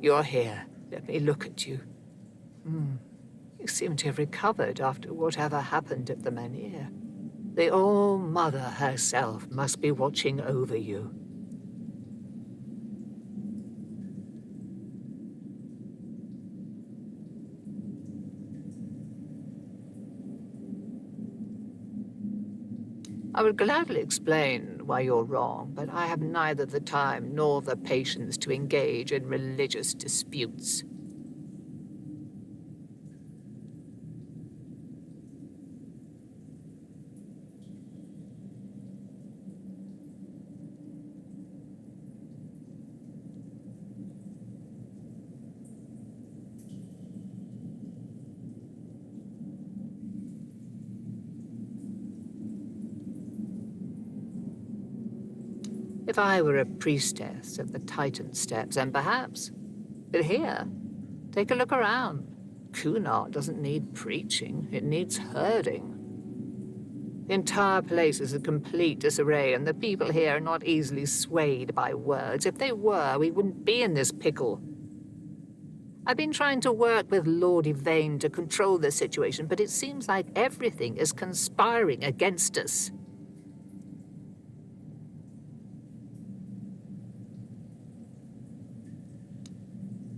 You're here. Let me look at you. You seem to have recovered after whatever happened at the Menhir. The All-Mother herself must be watching over you. I would gladly explain why you're wrong, but I have neither the time nor the patience to engage in religious disputes. If I were a priestess of the Titan Steps, and perhaps... But here, take a look around. Cunard doesn't need preaching, it needs herding. The entire place is a complete disarray, and the people here are not easily swayed by words. If they were, we wouldn't be in this pickle. I've been trying to work with Lord Yvain to control the situation, but it seems like everything is conspiring against us.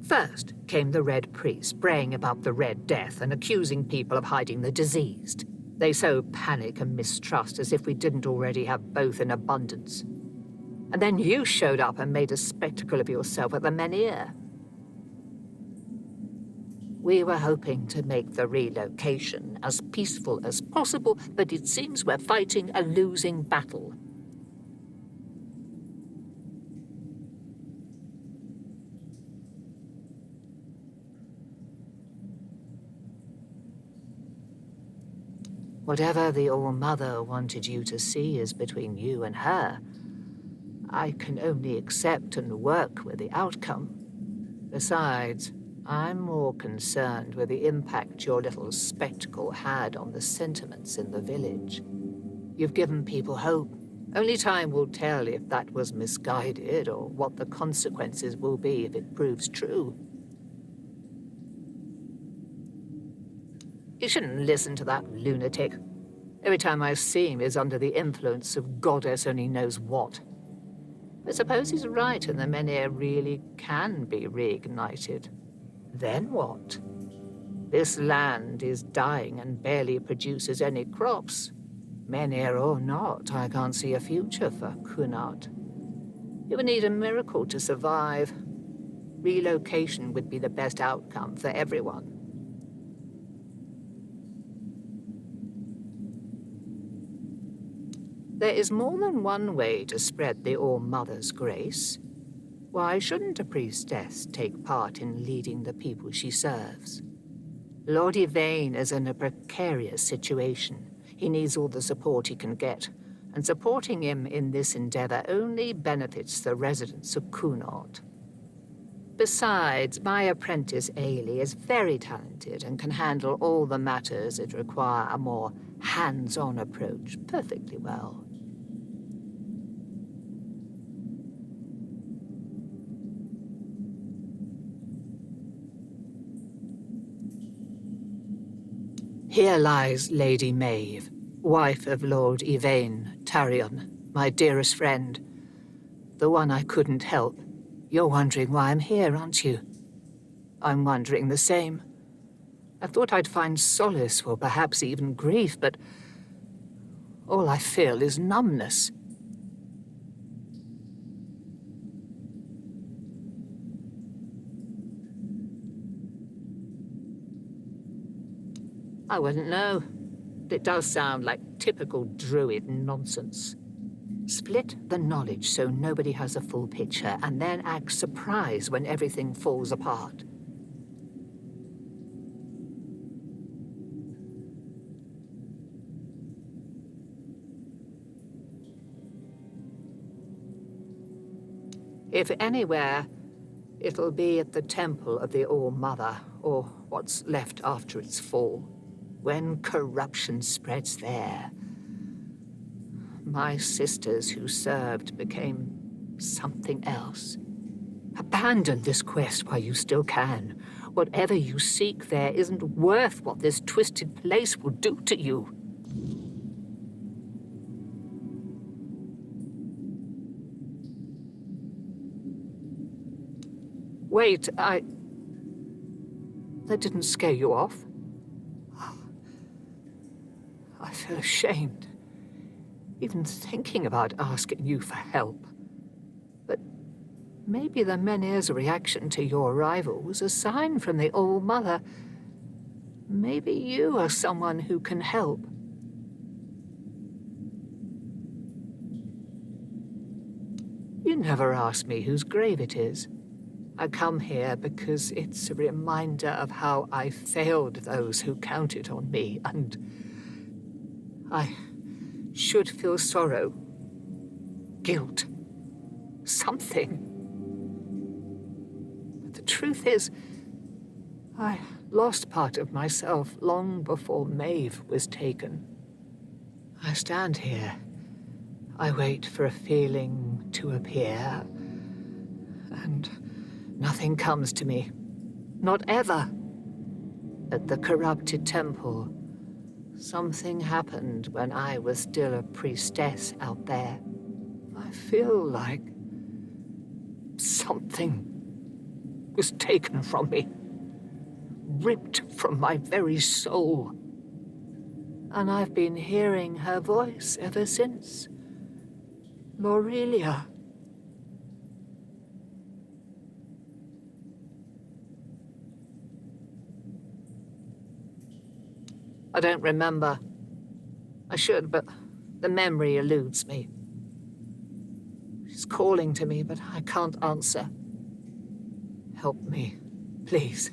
First came the Red Priest, braying about the Red Death and accusing people of hiding the diseased. They sow panic and mistrust as if we didn't already have both in abundance. And then you showed up and made a spectacle of yourself at the Menhir. We were hoping to make the relocation as peaceful as possible, but it seems we're fighting a losing battle. Whatever the All-Mother wanted you to see is between you and her. I can only accept and work with the outcome. Besides, I'm more concerned with the impact your little spectacle had on the sentiments in the village. You've given people hope. Only time will tell if that was misguided or what the consequences will be if it proves true. You shouldn't listen to that lunatic. Every time I see him, he's under the influence of goddess only knows what. I suppose he's right, and the Menhir really can be reignited. Then what? This land is dying and barely produces any crops. Menhir or not, I can't see a future for Cunard. It would need a miracle to survive. Relocation would be the best outcome for everyone. There is more than one way to spread the All-Mother's grace. Why shouldn't a priestess take part in leading the people she serves? Lord Yvain is in a precarious situation. He needs all the support he can get, and supporting him in this endeavor only benefits the residents of Cunard. Besides, my apprentice Ailey is very talented and can handle all the matters that require a more hands-on approach perfectly well. Here lies Lady Maeve, wife of Lord Yvain, Tarion, my dearest friend. The one I couldn't help. You're wondering why I'm here, aren't you? I'm wondering the same. I thought I'd find solace, or perhaps even grief, but all I feel is numbness. I wouldn't know. It does sound like typical druid nonsense. Split the knowledge so nobody has a full picture, and then act surprised when everything falls apart. If anywhere, it'll be at the temple of the All-Mother, or what's left after its fall. When corruption spreads there, my sisters who served became something else. Abandon this quest while you still can. Whatever you seek there isn't worth what this twisted place will do to you. Wait, That didn't scare you off? I feel ashamed, even thinking about asking you for help. But maybe the Menhir's reaction to your arrival was a sign from the All-Mother. Maybe you are someone who can help. You never asked me whose grave it is. I come here because it's a reminder of how I failed those who counted on me, and I should feel sorrow, guilt, something. But the truth is, I lost part of myself long before Maeve was taken. I stand here. I wait for a feeling to appear, and nothing comes to me. Not ever. At the corrupted temple, something happened when I was still a priestess out there. I feel like something was taken from me, ripped from my very soul. And I've been hearing her voice ever since. Lorelia. I don't remember. I should, but the memory eludes me. She's calling to me, but I can't answer. Help me, please.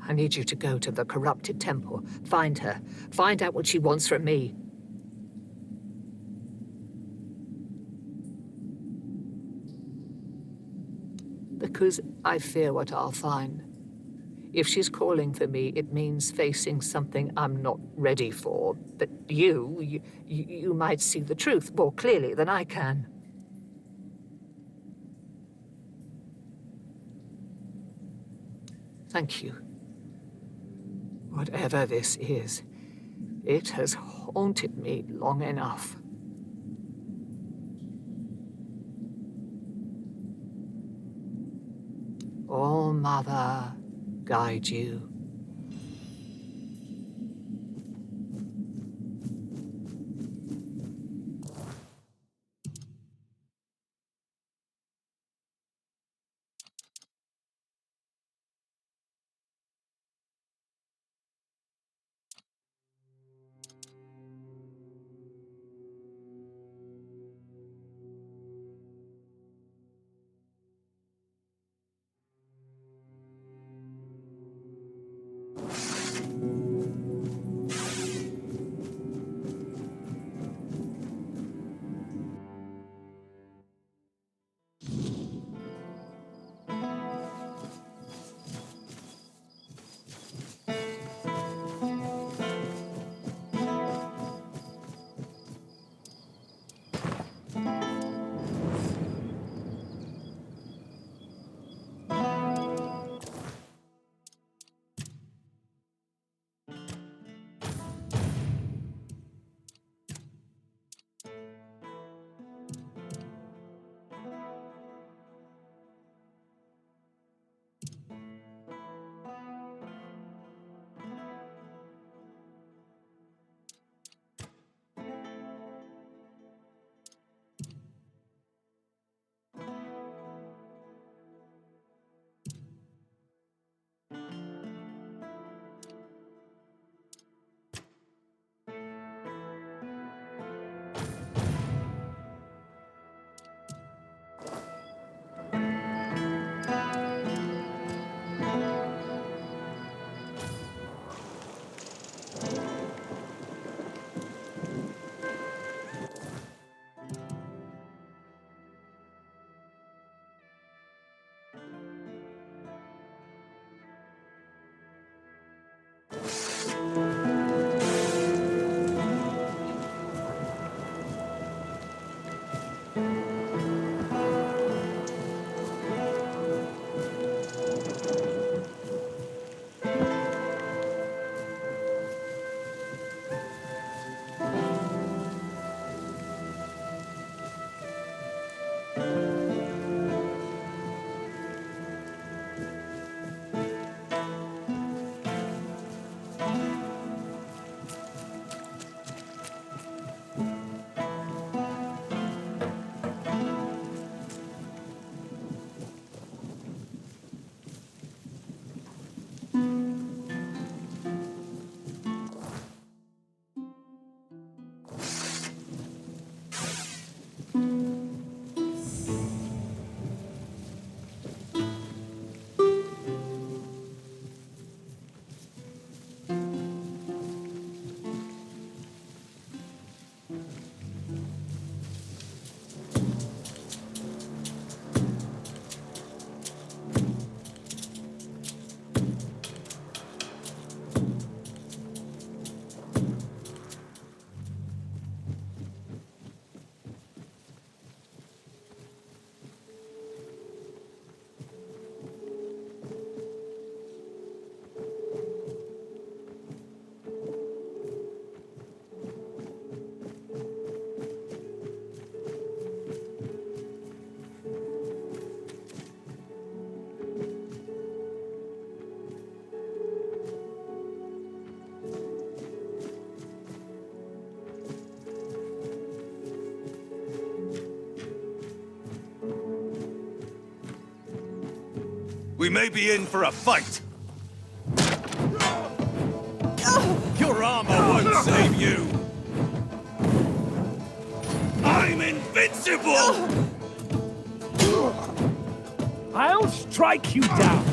I need you to go to the corrupted temple. Find her. Find out what she wants from me. Because I fear what I'll find. If she's calling for me, it means facing something I'm not ready for. But you might see the truth more clearly than I can. Thank you. Whatever this is, it has haunted me long enough. All-Mother, guide you. We may be in for a fight. Your armor won't save you. I'm invincible! I'll strike you down.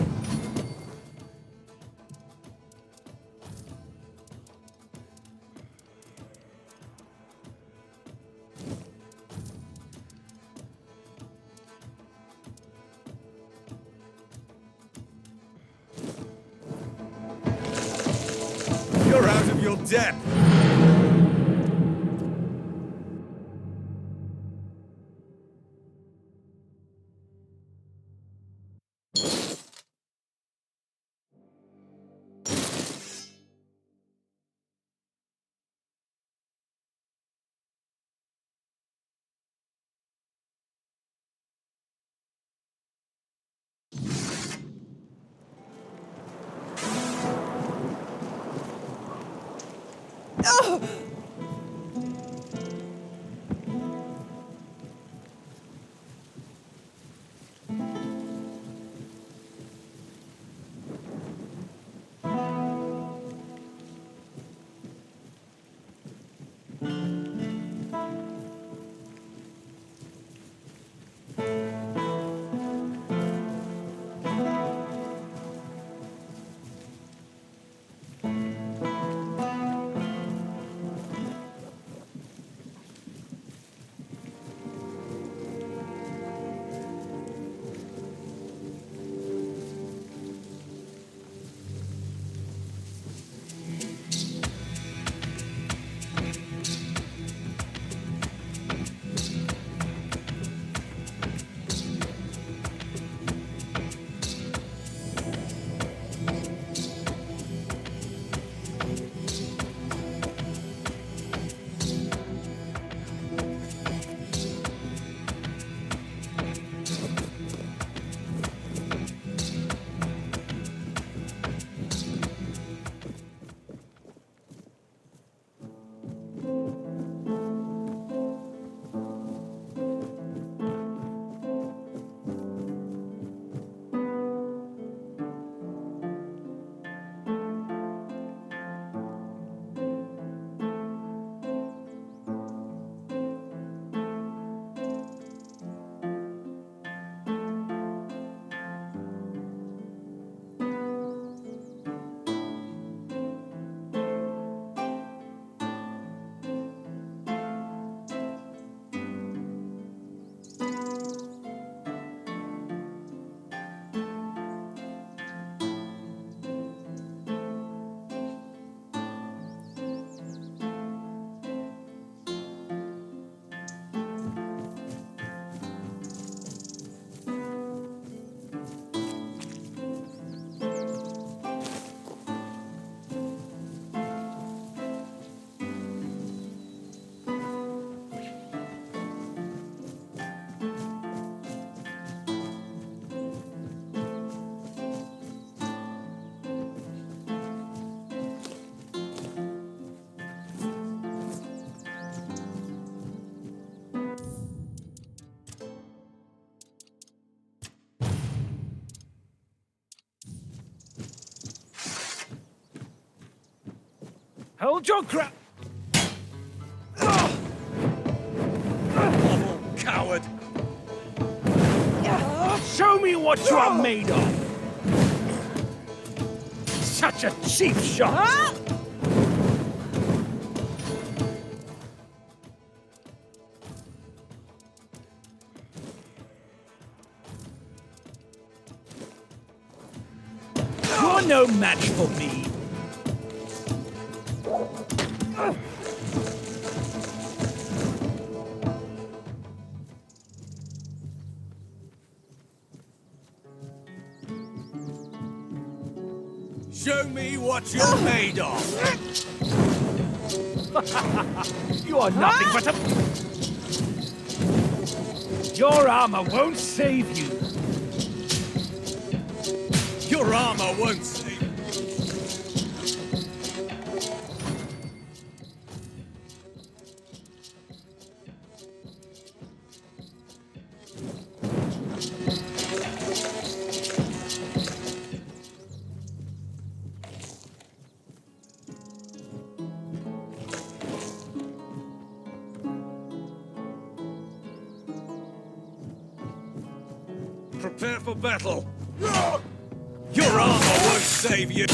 You're out of your depth. Hold your crap. Coward! Show me what you are made of. Such a cheap shot. You're no match for me. Show me what you're made of! You are nothing but a... Your armor won't save you. Your armor won't save you. Prepare for battle. Your armor won't save you.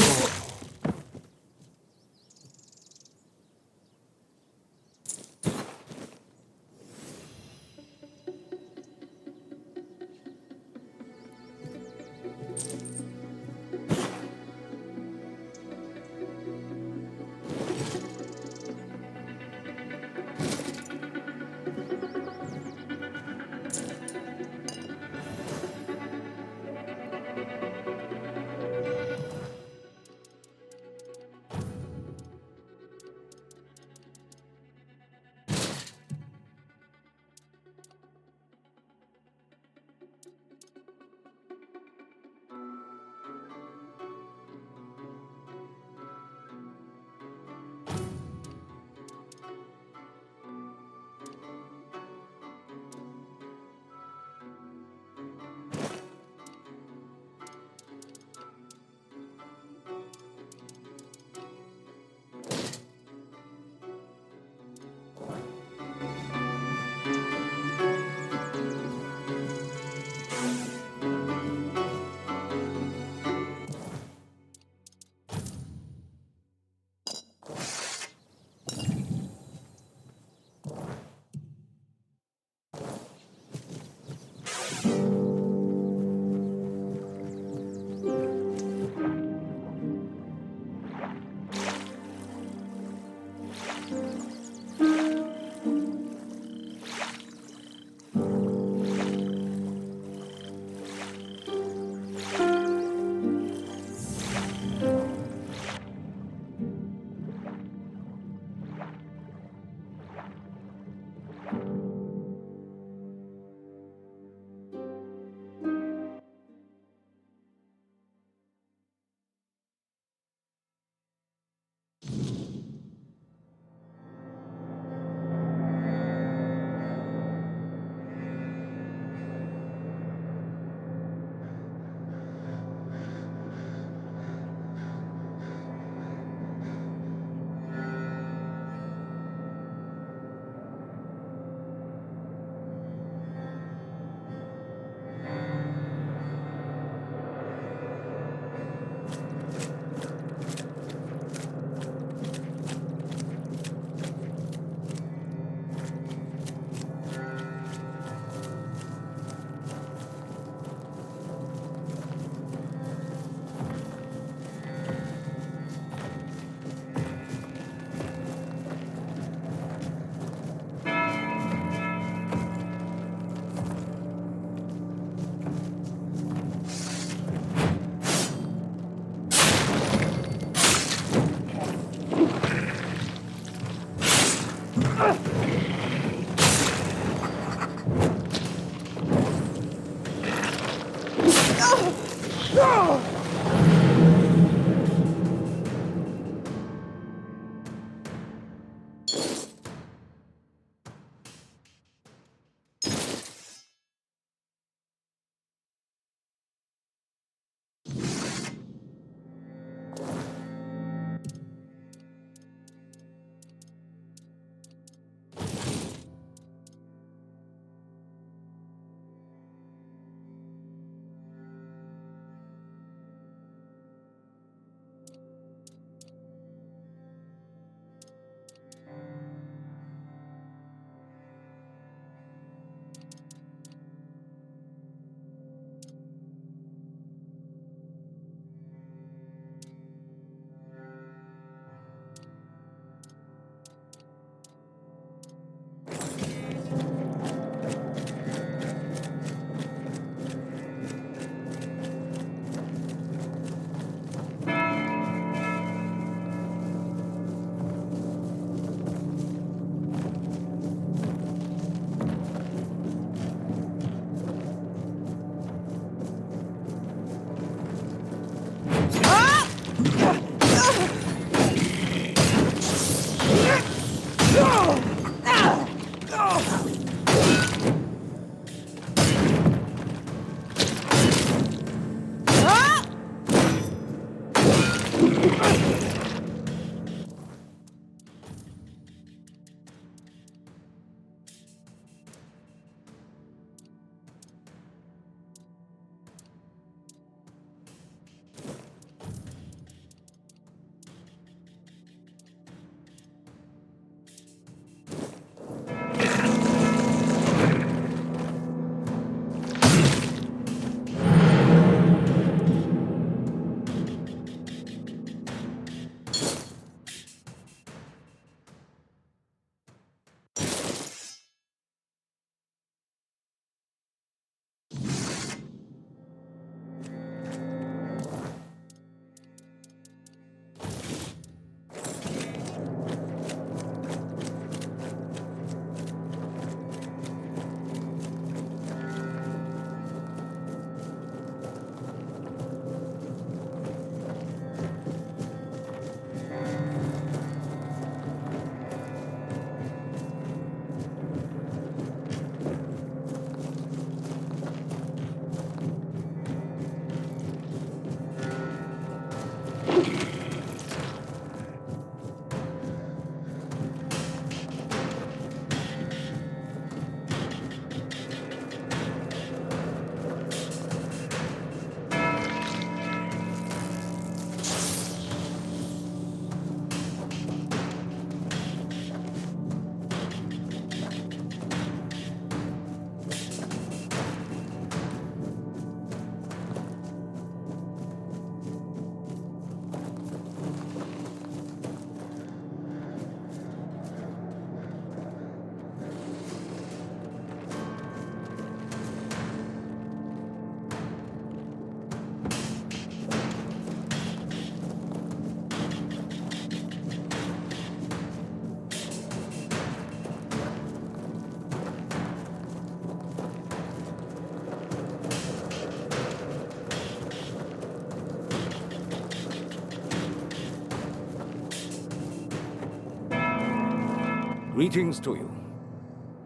Greetings to you,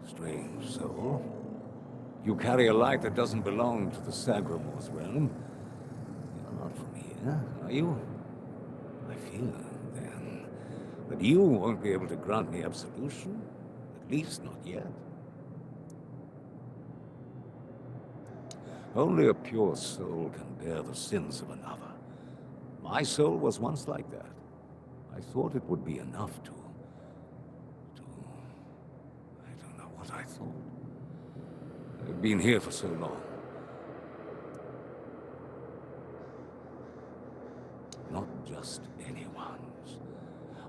strange soul. You carry a light that doesn't belong to the Sagramor's realm. You're not from here, are you? I fear, then, that you won't be able to grant me absolution. At least not yet. Only a pure soul can bear the sins of another. My soul was once like that. I thought it would be enough to... I don't know what I thought. I've been here for so long. Not just anyone's.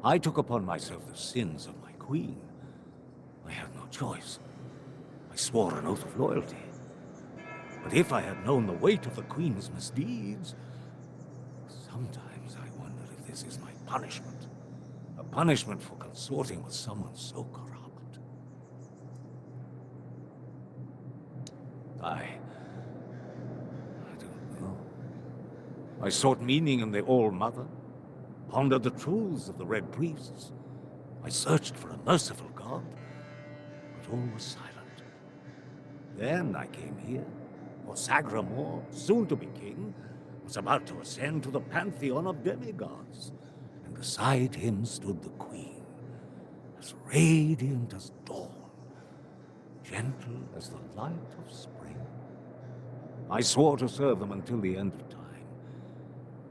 I took upon myself the sins of my queen. I had no choice. I swore an oath of loyalty. But if I had known the weight of the queen's misdeeds, sometimes I wonder if this is my punishment. A punishment for consorting with someone so corrupt. I don't know. I sought meaning in the All-Mother, pondered the truths of the Red Priests. I searched for a merciful God, but all was silent. Then I came here, for Sagramor, soon to be king, was about to ascend to the pantheon of demigods, and beside him stood the queen, as radiant as dawn, gentle as the light of spring. I swore to serve them until the end of time,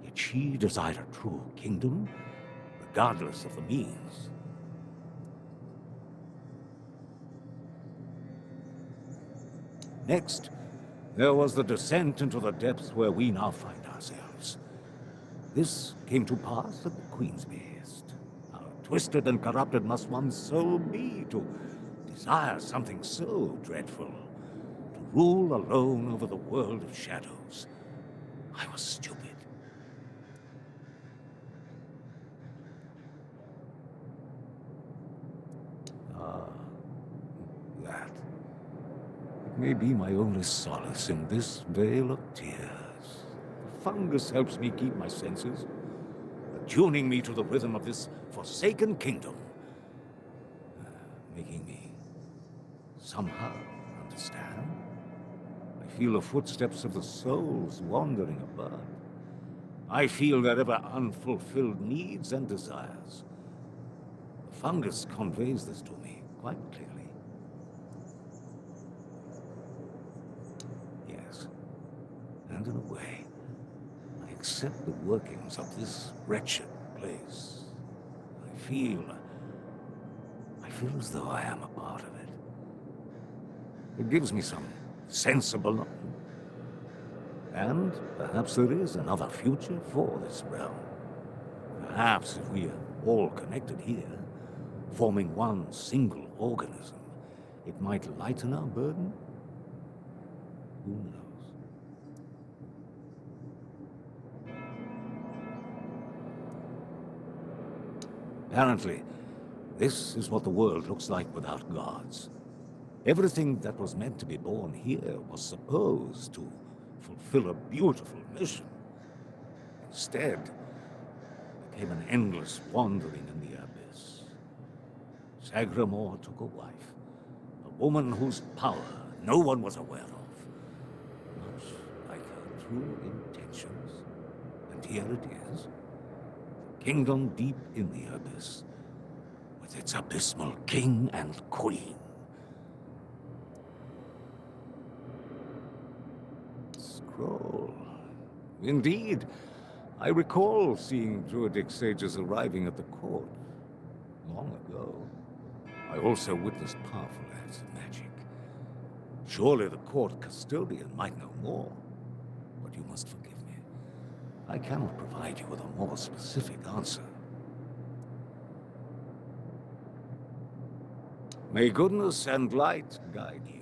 yet she desired a true kingdom, regardless of the means. Next, there was the descent into the depths where we now find ourselves. This came to pass at the Queen's behest. How twisted and corrupted must one's soul be to desire something so dreadful, to rule alone over the world of shadows. I was stupid. That. It may be my only solace in this vale of tears. The fungus helps me keep my senses, attuning me to the rhythm of this forsaken kingdom, making me somehow understand. I feel the footsteps of the souls wandering above. I feel their ever unfulfilled needs and desires. The fungus conveys this to me quite clearly. Yes, and in a way, I accept the workings of this wretched place. I feel as though I am a part of it. It gives me some sense of belonging. And perhaps there is another future for this realm. Perhaps if we are all connected here, forming one single organism, it might lighten our burden? Who knows? Apparently, this is what the world looks like without gods. Everything that was meant to be born here was supposed to fulfill a beautiful mission. Instead, it became an endless wandering in the abyss. Sagramor took a wife, a woman whose power no one was aware of. Much like her true intentions. And here it is, a kingdom deep in the abyss, with its abysmal king and queen. Scroll. Indeed, I recall seeing Druidic sages arriving at the court long ago. I also witnessed powerful acts of magic. Surely the court custodian might know more, but you must forgive me. I cannot provide you with a more specific answer. May goodness and light guide you.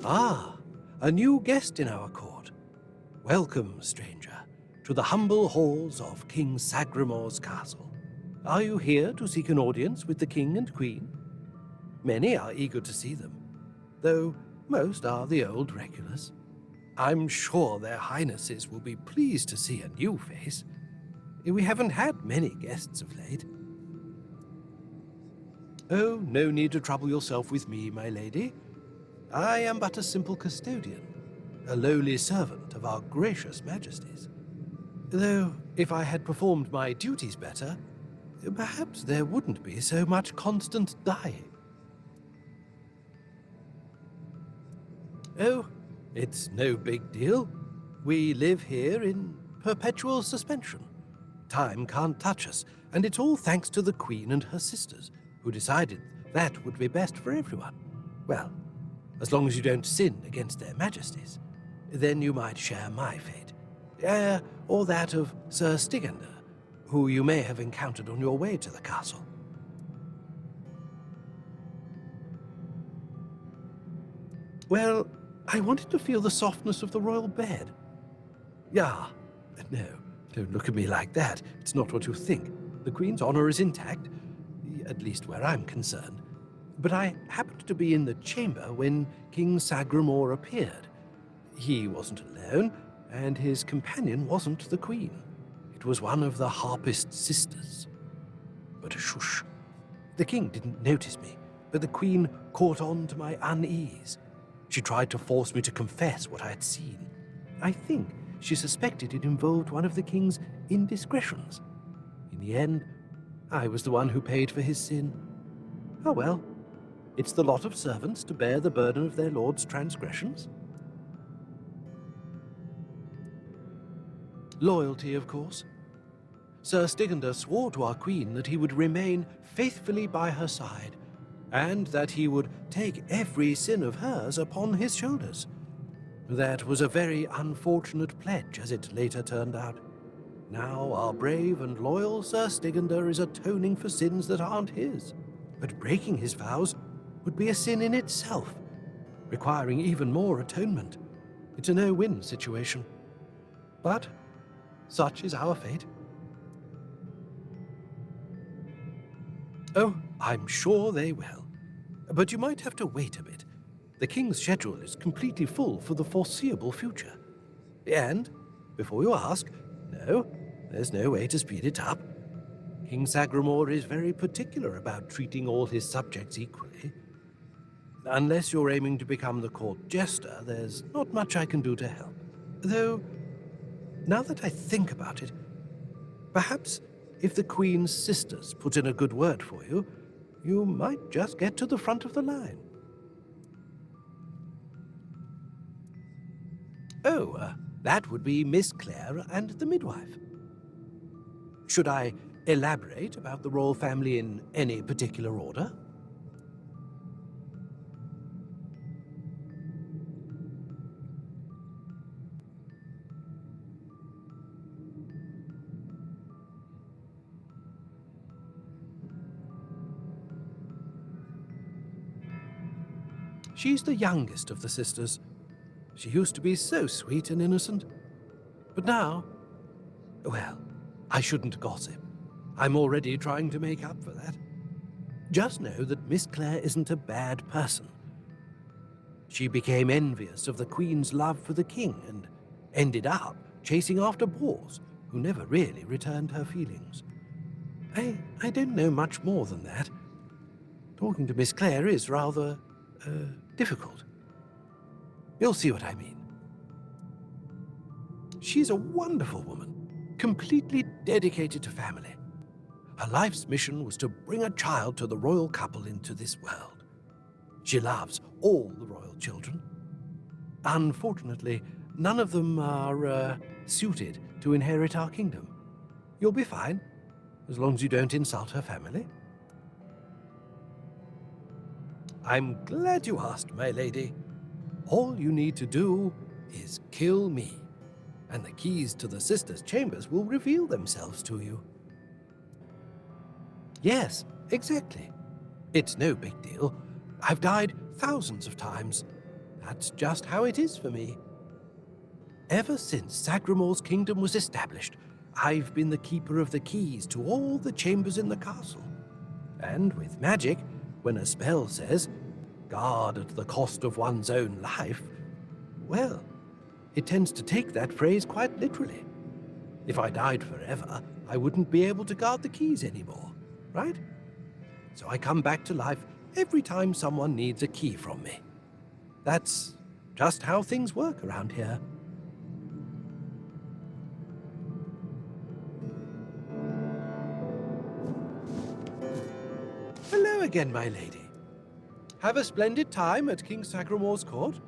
Ah, a new guest in our court. Welcome, stranger, to the humble halls of King Sagremore's castle. Are you here to seek an audience with the king and queen? Many are eager to see them, though most are the old regulars. I'm sure their highnesses will be pleased to see a new face. We haven't had many guests of late. Oh, no need to trouble yourself with me, my lady. I am but a simple custodian, a lowly servant of our gracious majesties. Though, if I had performed my duties better, perhaps there wouldn't be so much constant dying. Oh, it's no big deal. We live here in perpetual suspension. Time can't touch us, and it's all thanks to the Queen and her sisters, who decided that would be best for everyone. Well, as long as you don't sin against their majesties, then you might share my fate. Or that of Sir Stygander, who you may have encountered on your way to the castle. Well, I wanted to feel the softness of the royal bed. Yeah, no, don't look at me like that. It's not what you think. The Queen's honor is intact, at least where I'm concerned. But I happened to be in the chamber when King Sagremore appeared. He wasn't alone, and his companion wasn't the Queen. It was one of the harpist sisters. But shush. The king didn't notice me, but the Queen caught on to my unease. She tried to force me to confess what I had seen. I think she suspected it involved one of the king's indiscretions. In the end, I was the one who paid for his sin. Oh well, it's the lot of servants to bear the burden of their lord's transgressions. Loyalty, of course. Sir Stygander swore to our queen that he would remain faithfully by her side, and that he would take every sin of hers upon his shoulders. That was a very unfortunate pledge, as it later turned out. Now our brave and loyal Sir Stygander is atoning for sins that aren't his. But breaking his vows would be a sin in itself, requiring even more atonement. It's a no-win situation. But such is our fate. Oh, I'm sure they will. But you might have to wait a bit. The king's schedule is completely full for the foreseeable future. And, before you ask, no, there's no way to speed it up. King Sagramore is very particular about treating all his subjects equally. Unless you're aiming to become the court jester, there's not much I can do to help. Though, now that I think about it, perhaps if the Queen's sisters put in a good word for you, you might just get to the front of the line. Oh, that would be Miss Clare and the midwife. Should I elaborate about the royal family in any particular order? She's the youngest of the sisters. She used to be so sweet and innocent. But now, well, I shouldn't gossip. I'm already trying to make up for that. Just know that Miss Clare isn't a bad person. She became envious of the Queen's love for the king and ended up chasing after boars who never really returned her feelings. I don't know much more than that. Talking to Miss Clare is rather, difficult. You'll see what I mean. She's a wonderful woman, completely dedicated to family. Her life's mission was to bring a child to the royal couple into this world. She loves all the royal children. Unfortunately, none of them are suited to inherit our kingdom. You'll be fine, as long as you don't insult her family. I'm glad you asked, my lady. All you need to do is kill me, and the keys to the sisters' chambers will reveal themselves to you. Yes, exactly. It's no big deal. I've died thousands of times. That's just how it is for me. Ever since Sagramore's kingdom was established, I've been the keeper of the keys to all the chambers in the castle. And with magic, when a spell says, "Guard at the cost of one's own life," well, it tends to take that phrase quite literally. If I died forever, I wouldn't be able to guard the keys anymore, right? So I come back to life every time someone needs a key from me. That's just how things work around here. Hello again, my lady. Have a splendid time at King Sagramore's court?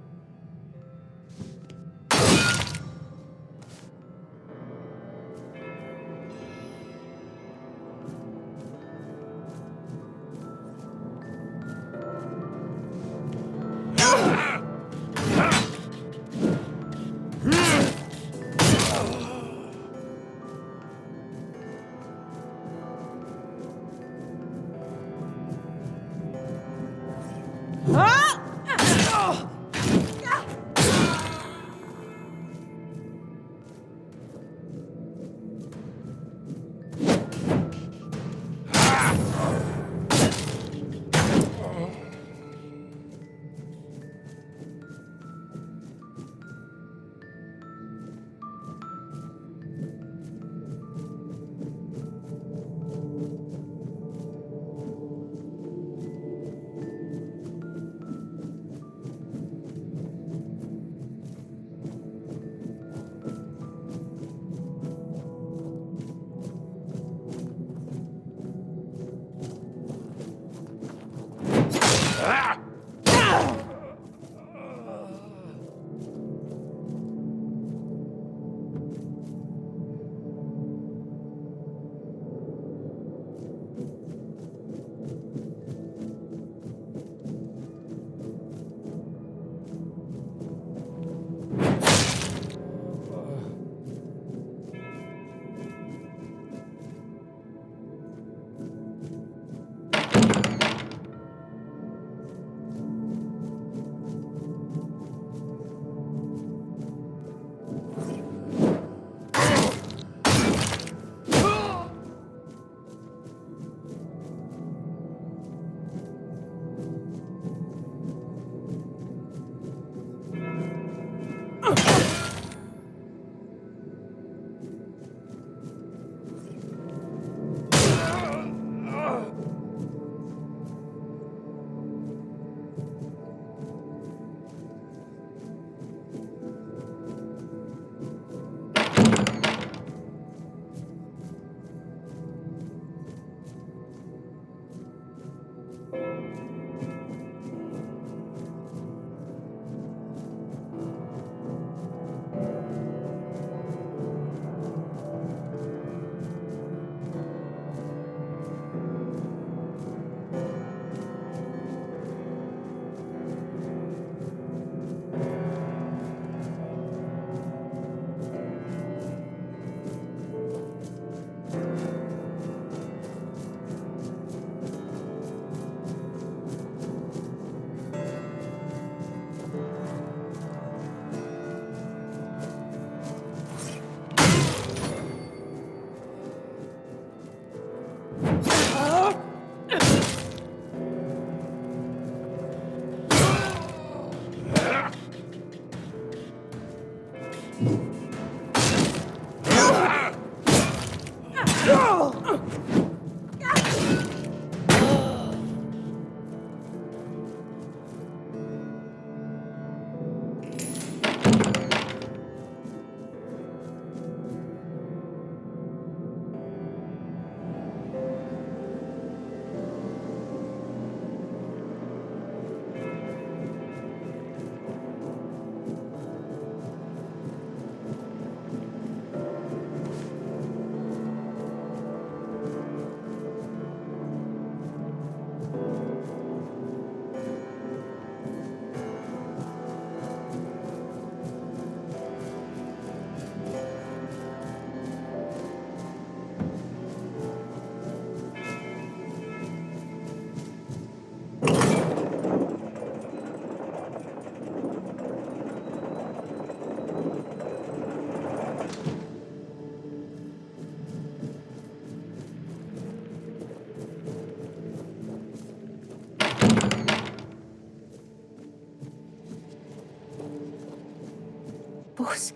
Bors.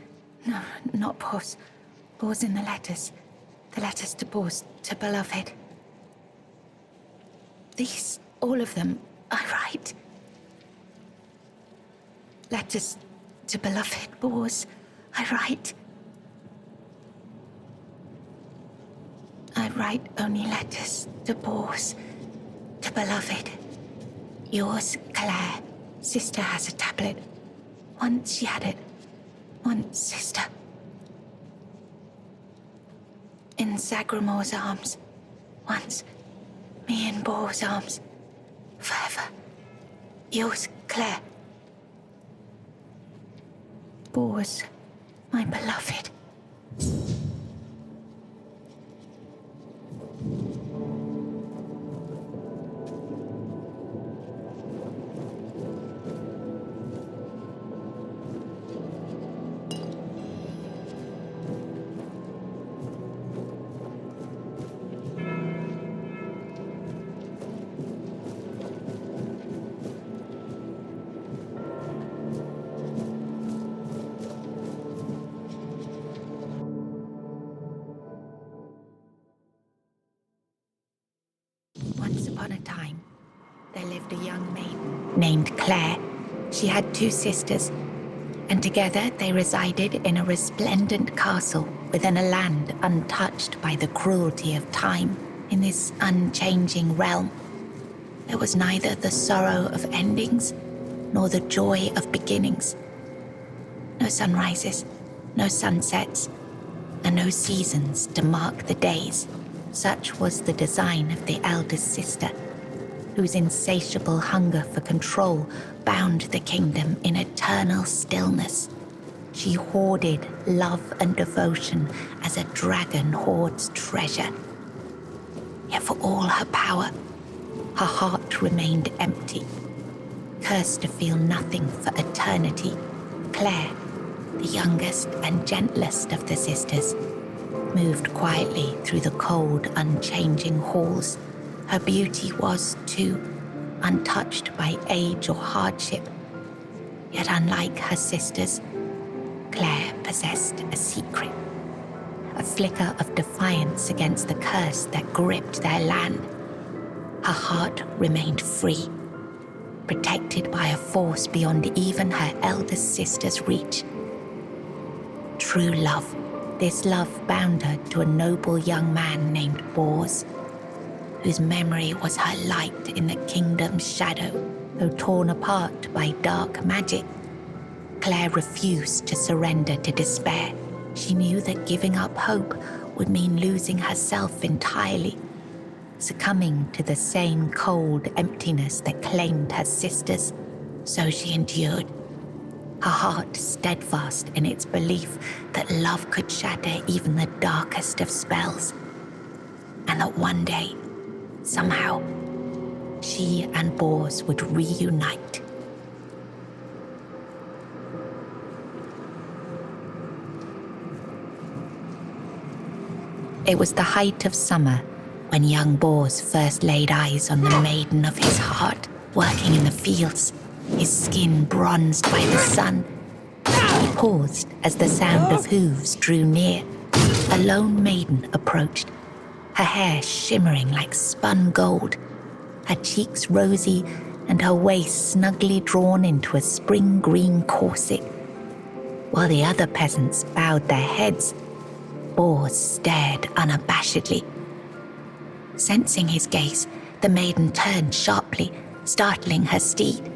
No, not Bors. Bors in the letters. The letters to Bors, to beloved. These, all of them, I write. Letters to beloved Bors, I write. I write only letters to Bors, to beloved. Yours, Claire. Sister has a tablet. Once she had it. Once, sister. In Zagramor's arms. Once. Me in Bors' arms. Forever. Yours, Claire. Bors, my beloved. Once upon a time, there lived a young maiden named Claire. She had 2 sisters, and together they resided in a resplendent castle within a land untouched by the cruelty of time. In this unchanging realm, there was neither the sorrow of endings nor the joy of beginnings. No sunrises, no sunsets, and no seasons to mark the days. Such was the design of the eldest sister, whose insatiable hunger for control bound the kingdom in eternal stillness. She hoarded love and devotion as a dragon hoards treasure. Yet for all her power, her heart remained empty, cursed to feel nothing for eternity. Claire, the youngest and gentlest of the sisters, moved quietly through the cold, unchanging halls. Her beauty was, too, untouched by age or hardship. Yet unlike her sisters, Claire possessed a secret, a flicker of defiance against the curse that gripped their land. Her heart remained free, protected by a force beyond even her eldest sister's reach. True love. This love bound her to a noble young man named Bors, whose memory was her light in the kingdom's shadow. Though torn apart by dark magic, Claire refused to surrender to despair. She knew that giving up hope would mean losing herself entirely, succumbing to the same cold emptiness that claimed her sisters. So she endured, her heart steadfast in its belief that love could shatter even the darkest of spells, and that one day, somehow, she and Bors would reunite. It was the height of summer when young Bors first laid eyes on the maiden of his heart, working in the fields, his skin bronzed by the sun. He paused as the sound of hooves drew near. A lone maiden approached, her hair shimmering like spun gold, her cheeks rosy and her waist snugly drawn into a spring green corset. While the other peasants bowed their heads, Bors stared unabashedly. Sensing his gaze, the maiden turned sharply, startling her steed.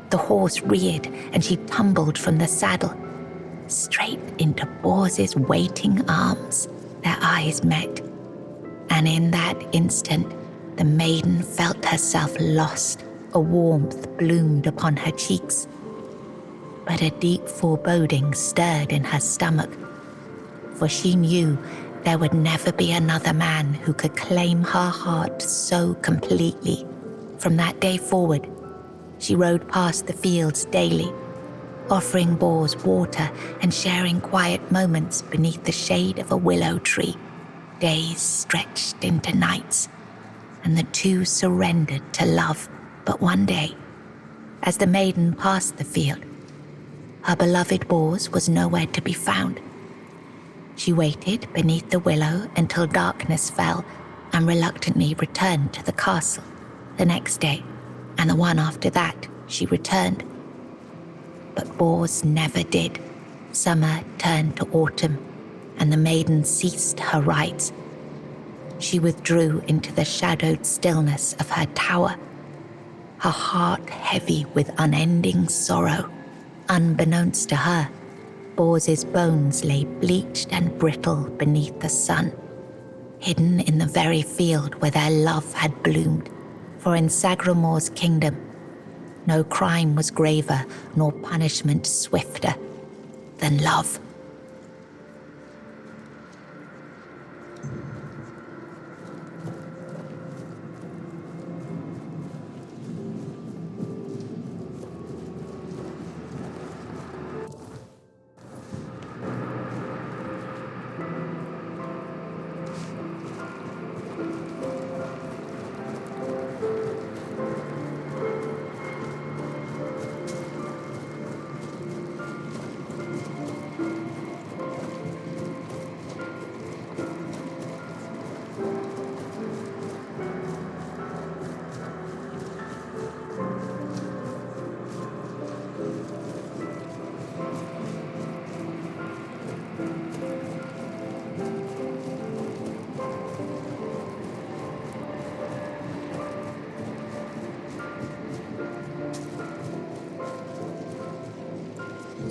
The horse reared and she tumbled from the saddle, straight into Bors's waiting arms. Their eyes met, and in that instant, the maiden felt herself lost. A warmth bloomed upon her cheeks, but a deep foreboding stirred in her stomach, for she knew there would never be another man who could claim her heart so completely. From that day forward, she rode past the fields daily, offering Bors water and sharing quiet moments beneath the shade of a willow tree. Days stretched into nights, and the two surrendered to love. But one day, as the maiden passed the field, Her beloved Bors was nowhere to be found. She waited beneath the willow until darkness fell and reluctantly returned to the castle. The next day, and the one after that, she returned. But Bors never did. Summer turned to autumn, and the maiden ceased her rites. She withdrew into the shadowed stillness of her tower, her heart heavy with unending sorrow. Unbeknownst to her, Bors's bones lay bleached and brittle beneath the sun, hidden in the very field where their love had bloomed. For in Sagramor's kingdom, no crime was graver nor punishment swifter than love.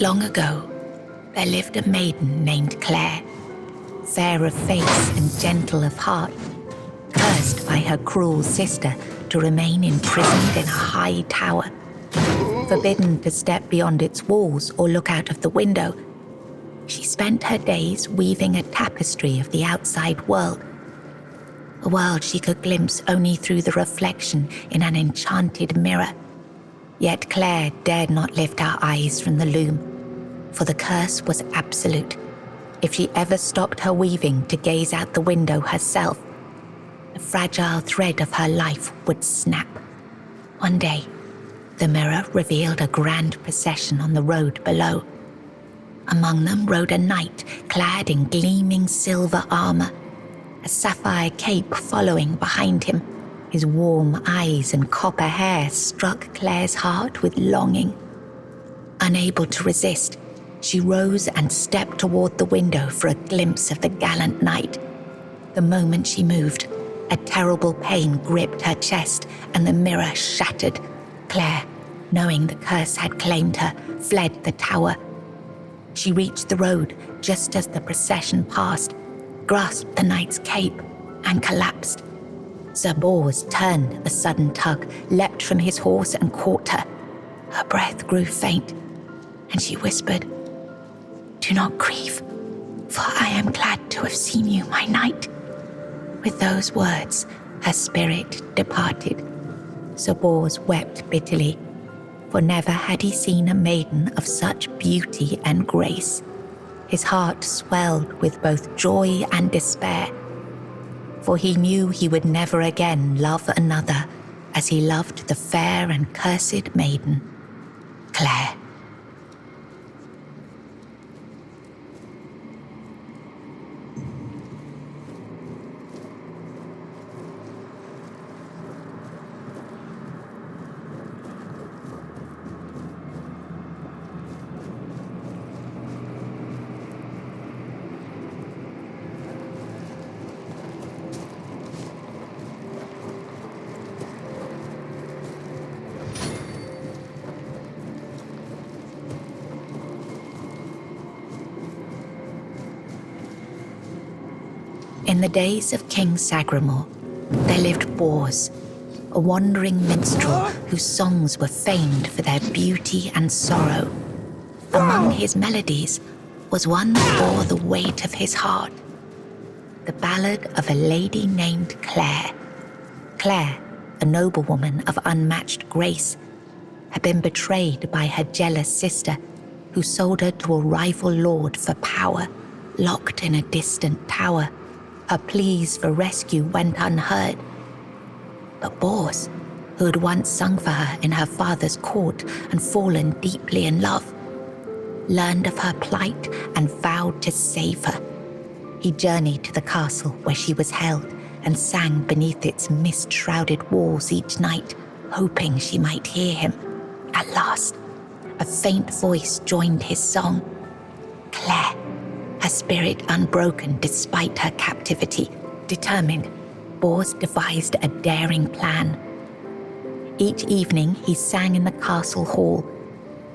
Long ago, there lived a maiden named Claire, fair of face and gentle of heart, cursed by her cruel sister to remain imprisoned in a high tower, forbidden to step beyond its walls or look out of the window. She spent her days weaving a tapestry of the outside world, a world she could glimpse only through the reflection in an enchanted mirror. Yet Claire dared not lift her eyes from the loom, for the curse was absolute. If she ever stopped her weaving to gaze out the window herself, the fragile thread of her life would snap. One day, the mirror revealed a grand procession on the road below. Among them rode a knight clad in gleaming silver armor, a sapphire cape following behind him. His warm eyes and copper hair struck Claire's heart with longing. Unable to resist, she rose and stepped toward the window for a glimpse of the gallant knight. The moment she moved, a terrible pain gripped her chest and the mirror shattered. Claire, knowing the curse had claimed her, fled the tower. She reached the road just as the procession passed, grasped the knight's cape, and collapsed. Sir Bors turned a sudden tug, leapt from his horse and caught her. Her breath grew faint, and she whispered, "Do not grieve, for I am glad to have seen you, my knight." With those words, her spirit departed. Sir Bors wept bitterly, for never had he seen a maiden of such beauty and grace. His heart swelled with both joy and despair, for he knew he would never again love another as he loved the fair and cursed maiden, Claire. In the days of King Sagramor, there lived Bors, a wandering minstrel whose songs were famed for their beauty and sorrow. Among his melodies was one that bore the weight of his heart, the ballad of a lady named Claire. Claire, a noblewoman of unmatched grace, had been betrayed by her jealous sister, who sold her to a rival lord for power, locked in a distant tower. Her pleas for rescue went unheard. But Bors, who had once sung for her in her father's court and fallen deeply in love, learned of her plight and vowed to save her. He journeyed to the castle where she was held and sang beneath its mist-shrouded walls each night, hoping she might hear him. At last, a faint voice joined his song. Claire, her spirit unbroken despite her captivity, determined, Bors devised a daring plan. Each evening he sang in the castle hall,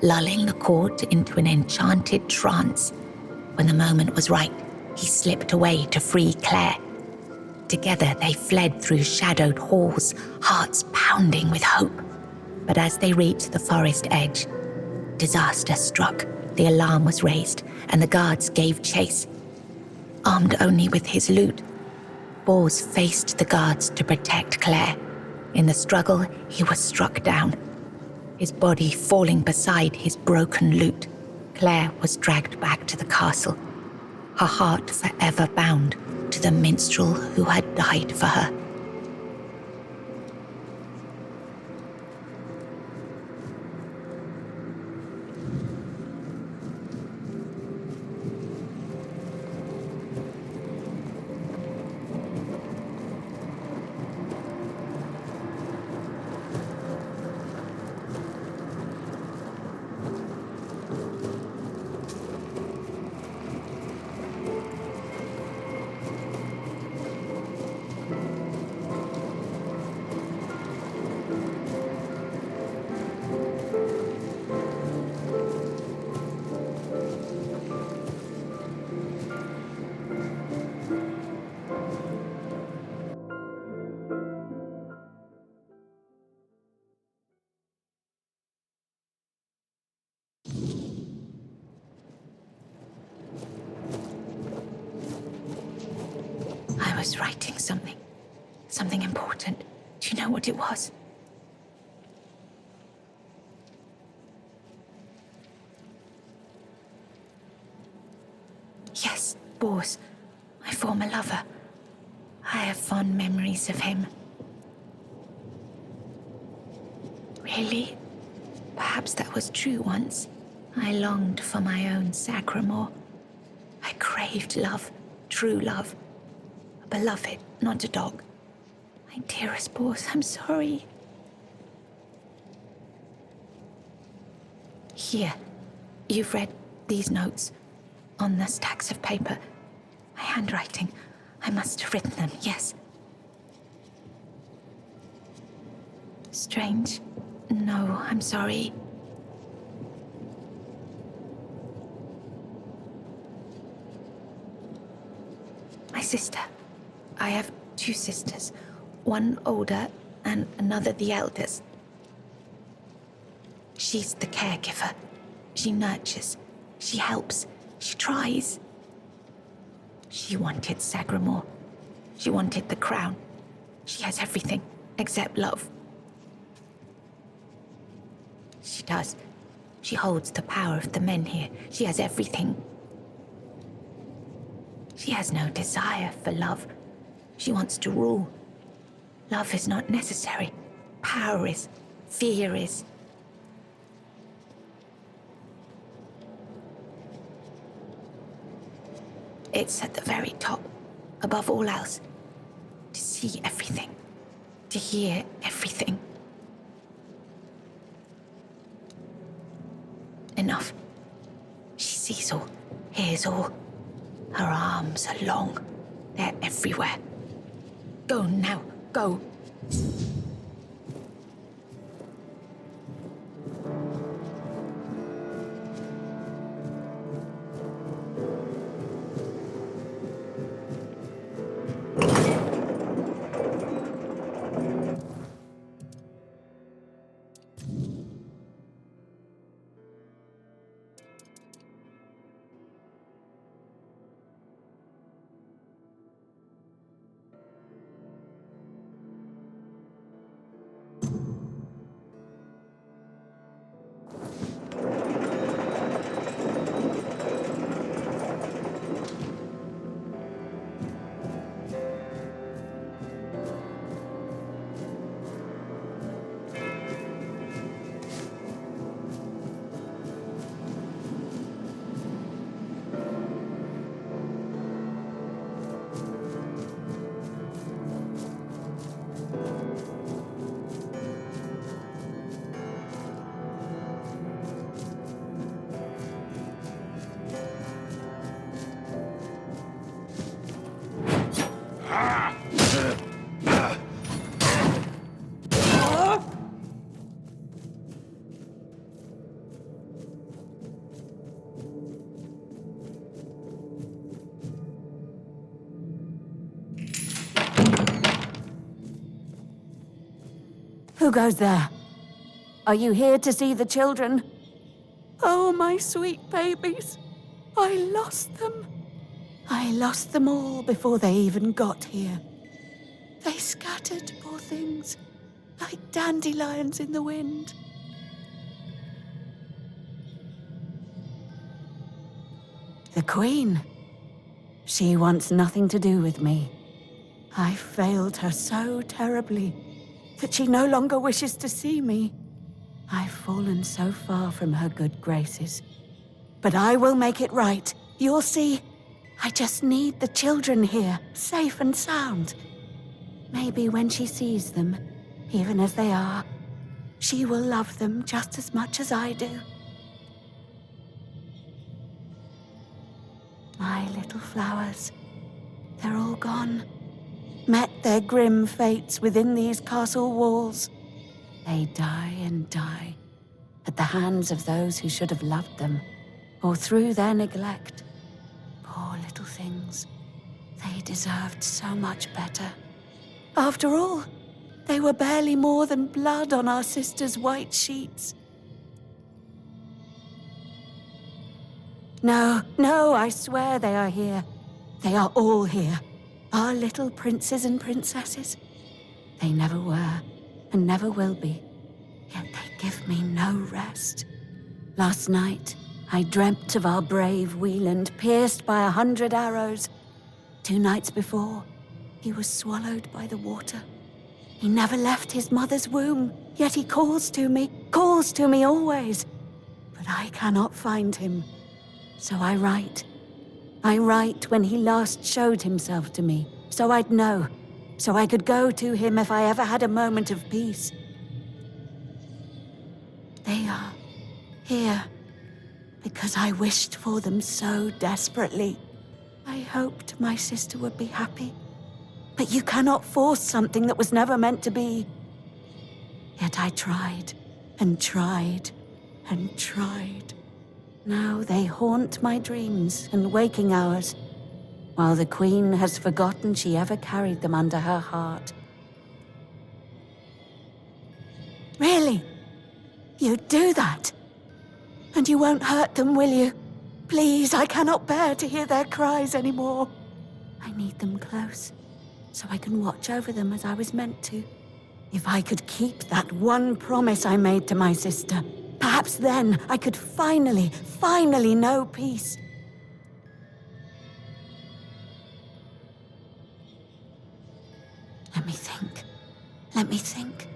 lulling the court into an enchanted trance. When the moment was right, he slipped away to free Claire. Together they fled through shadowed halls, hearts pounding with hope. But as they reached the forest edge, disaster struck. The alarm was raised, and the guards gave chase. Armed only with his lute, Bors faced the guards to protect Claire. In the struggle, he was struck down, his body falling beside his broken lute. Claire was dragged back to the castle, her heart forever bound to the minstrel who had died for her. I was writing something important. Do you know what it was? Yes, Bors, my former lover. I have fond memories of him. Really? Perhaps that was true once. I longed for my own Sagramore. I craved love, true love. A beloved, not a dog. My dearest Bors, I'm sorry. Here, you've read these notes on the stacks of paper. My handwriting. I must have written them, yes. Strange. No, I'm sorry. My sister. I have 2 sisters. One older and another the eldest. She's the caregiver. She nurtures. She helps. She tries. She wanted Sagramore. She wanted the crown. She has everything except love. She does. She holds the power of the Menhir. She has everything. She has no desire for love. She wants to rule. Love is not necessary. Power is. Fear is. It's at the very top, above all else. To see everything. To hear everything. Enough. She sees all, hears all. Her arms are long. They're everywhere. Go now, go. Who goes there? Are you here to see the children? Oh, my sweet babies. I lost them. I lost them all before they even got here. They scattered, poor things, like dandelions in the wind. The Queen. She wants nothing to do with me. I failed her so terribly that she no longer wishes to see me. I've fallen so far from her good graces. But I will make it right. You'll see. I just need the children here, safe and sound. Maybe when she sees them, even as they are, she will love them just as much as I do. My little flowers, they're all gone. Met their grim fates within these castle walls. They die and die at the hands of those who should have loved them, or through their neglect. Poor little things. They deserved so much better. After all, they were barely more than blood on our sister's white sheets. No, I swear they are here. They are all here. Our little princes and princesses. They never were, and never will be. Yet they give me no rest. Last night, I dreamt of our brave Wieland pierced by 100 arrows. 2 nights before, he was swallowed by the water. He never left his mother's womb, yet he calls to me always. But I cannot find him. So I write. I write when he last showed himself to me, so I'd know, so I could go to him if I ever had a moment of peace. They are here because I wished for them so desperately. I hoped my sister would be happy, but you cannot force something that was never meant to be. Yet I tried and tried and tried. Now they haunt my dreams and waking hours, while the Queen has forgotten she ever carried them under her heart. Really? You'd do that? And you won't hurt them, will you? Please, I cannot bear to hear their cries anymore. I need them close, so I can watch over them as I was meant to. If I could keep that one promise I made to my sister, perhaps then I could finally know peace. Let me think.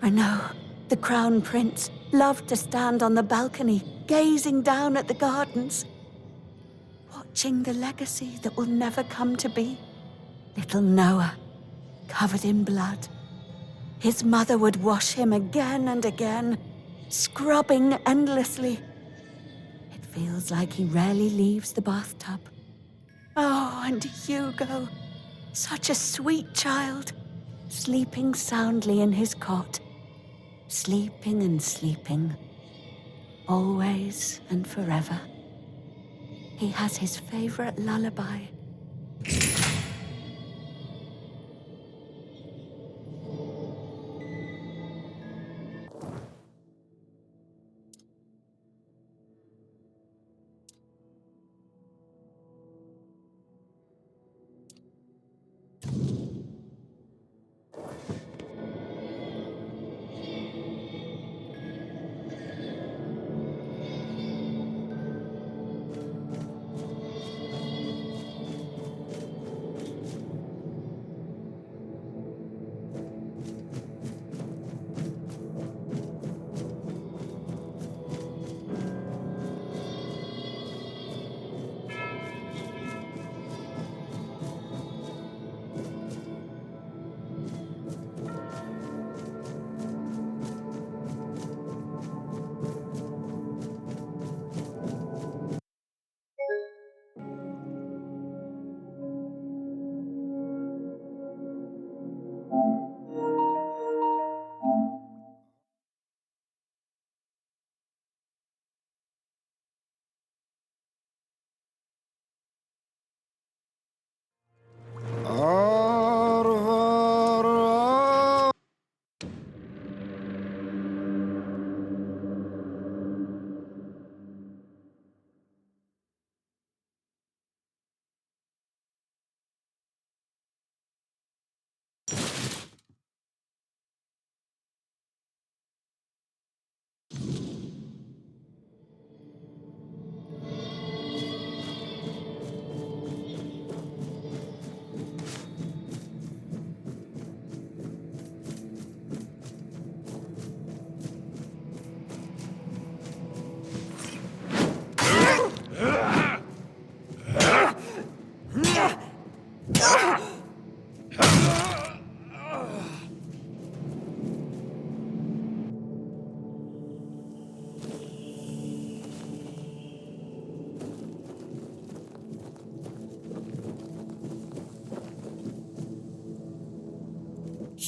Renaud, the Crown Prince, loved to stand on the balcony, gazing down at the gardens, watching the legacy that will never come to be. Little Noah, covered in blood. His mother would wash him again and again, scrubbing endlessly. It feels like he rarely leaves the bathtub. Oh, and Hugo, such a sweet child, sleeping soundly in his cot, sleeping and sleeping, always and forever. He has his favorite lullaby.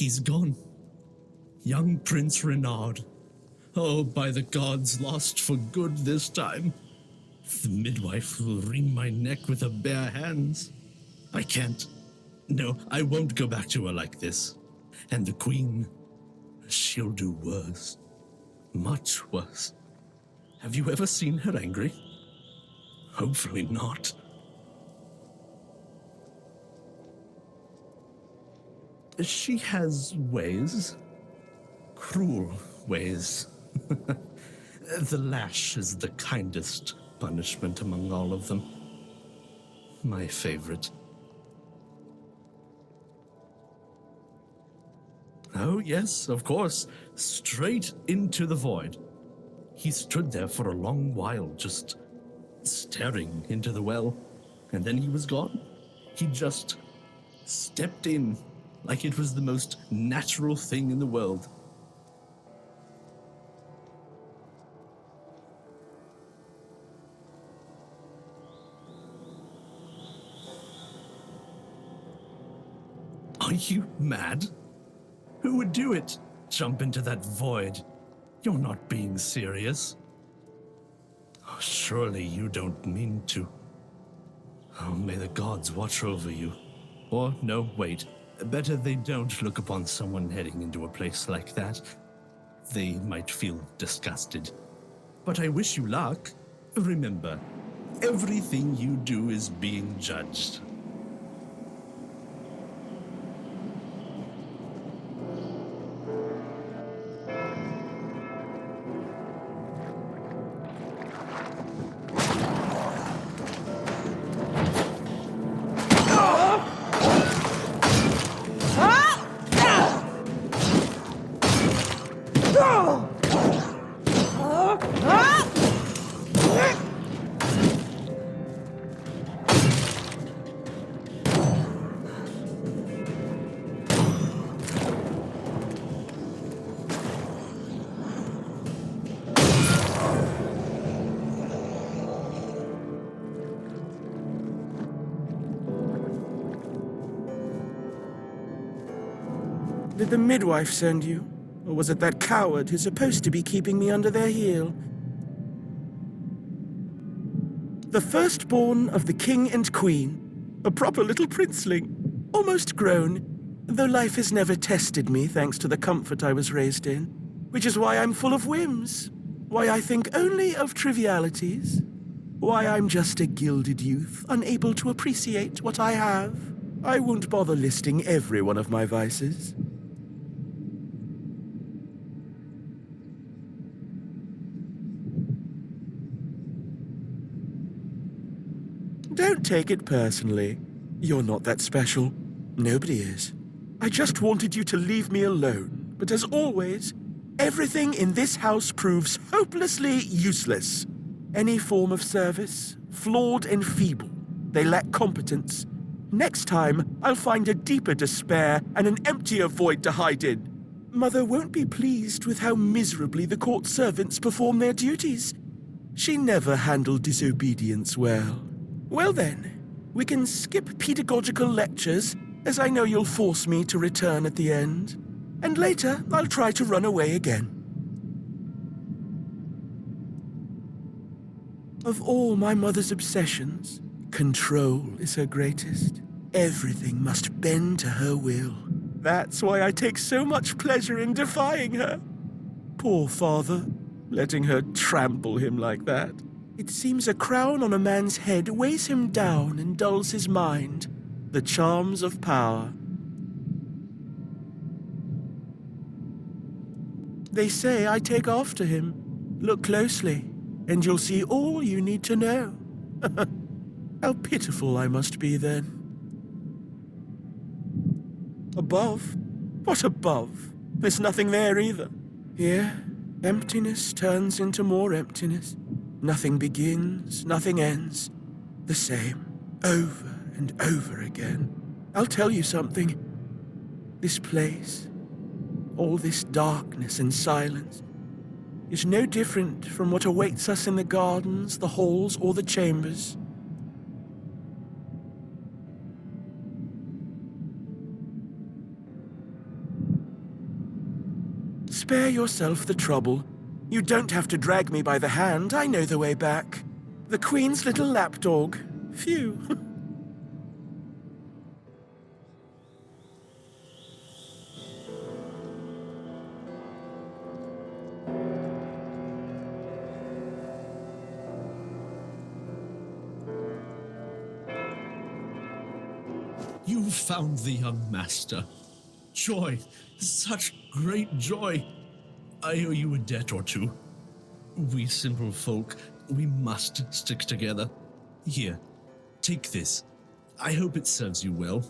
He's gone. Young Prince Renard. Oh, by the gods, lost for good this time. The midwife will wring my neck with her bare hands. I can't. No, I won't go back to her like this. And the queen, she'll do worse. Much worse. Have you ever seen her angry? Hopefully not. She has ways. Cruel ways. The lash is the kindest punishment among all of them. My favorite. Oh, yes, of course. Straight into the void. He stood there for a long while, just staring into the well, and then he was gone. He just stepped in like it was the most natural thing in the world. Are you mad? Who would do it? Jump into that void? You're not being serious. Oh, surely you don't mean to. Oh, may the gods watch over you. Or, no, wait. Better they don't look upon someone heading into a place like that. They might feel disgusted. But I wish you luck. Remember, everything you do is being judged. Did the midwife send you? Or was it that coward who's supposed to be keeping me under their heel? The firstborn of the king and queen. A proper little princeling. Almost grown, though life has never tested me thanks to the comfort I was raised in. Which is why I'm full of whims. Why I think only of trivialities. Why I'm just a gilded youth, unable to appreciate what I have. I won't bother listing every one of my vices. Don't take it personally. You're not that special. Nobody is. I just wanted you to leave me alone. But as always, everything in this house proves hopelessly useless. Any form of service, flawed and feeble. They lack competence. Next time, I'll find a deeper despair and an emptier void to hide in. Mother won't be pleased with how miserably the court servants perform their duties. She never handled disobedience well. Well then, we can skip pedagogical lectures, as I know you'll force me to return at the end. And later, I'll try to run away again. Of all my mother's obsessions, control is her greatest. Everything must bend to her will. That's why I take so much pleasure in defying her. Poor father, letting her trample him like that. It seems a crown on a man's head weighs him down and dulls his mind. The charms of power. They say I take after him. Look closely, and you'll see all you need to know. How pitiful I must be then. Above? What above? There's nothing there either. Here, emptiness turns into more emptiness. Nothing begins, nothing ends. The same, over and over again. I'll tell you something. This place, all this darkness and silence, is no different from what awaits us in the gardens, the halls, or the chambers. Spare yourself the trouble. You don't have to drag me by the hand. I know the way back. The Queen's little lapdog. Phew. You found the young master. Joy, such great joy. I owe you a debt or two. We simple folk, we must stick together. Here, take this. I hope it serves you well.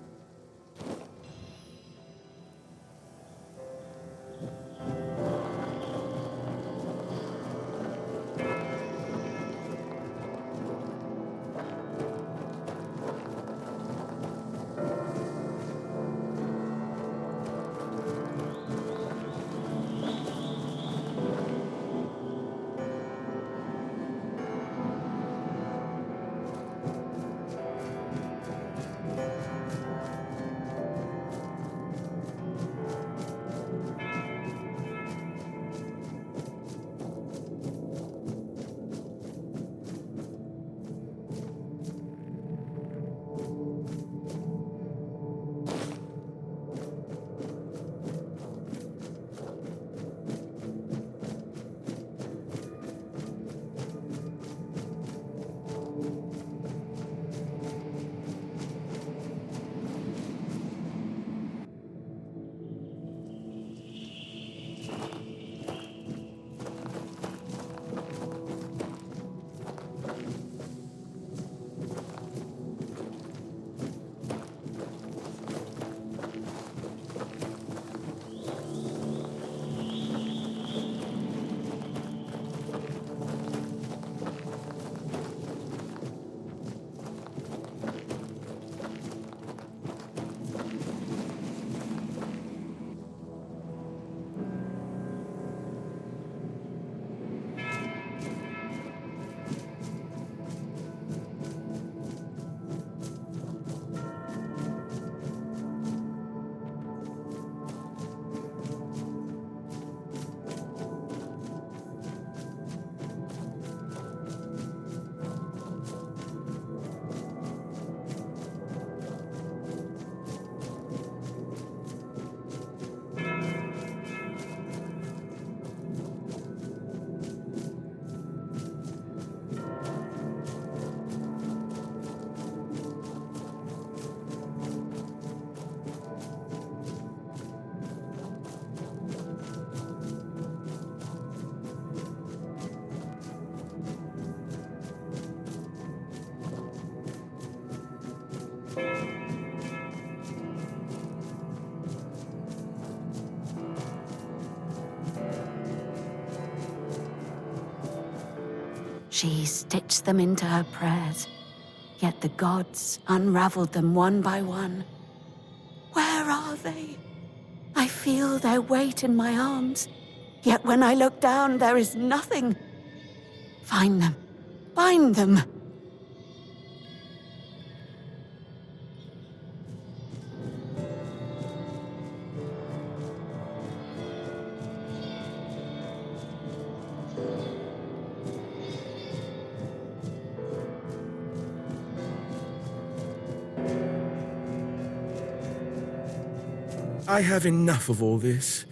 She stitched them into her prayers, yet the gods unraveled them one by one. Where are they? I feel their weight in my arms, yet when I look down, there is nothing. Find them. Find them. I have enough of all this.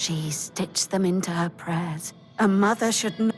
She stitched them into her prayers. A mother should know.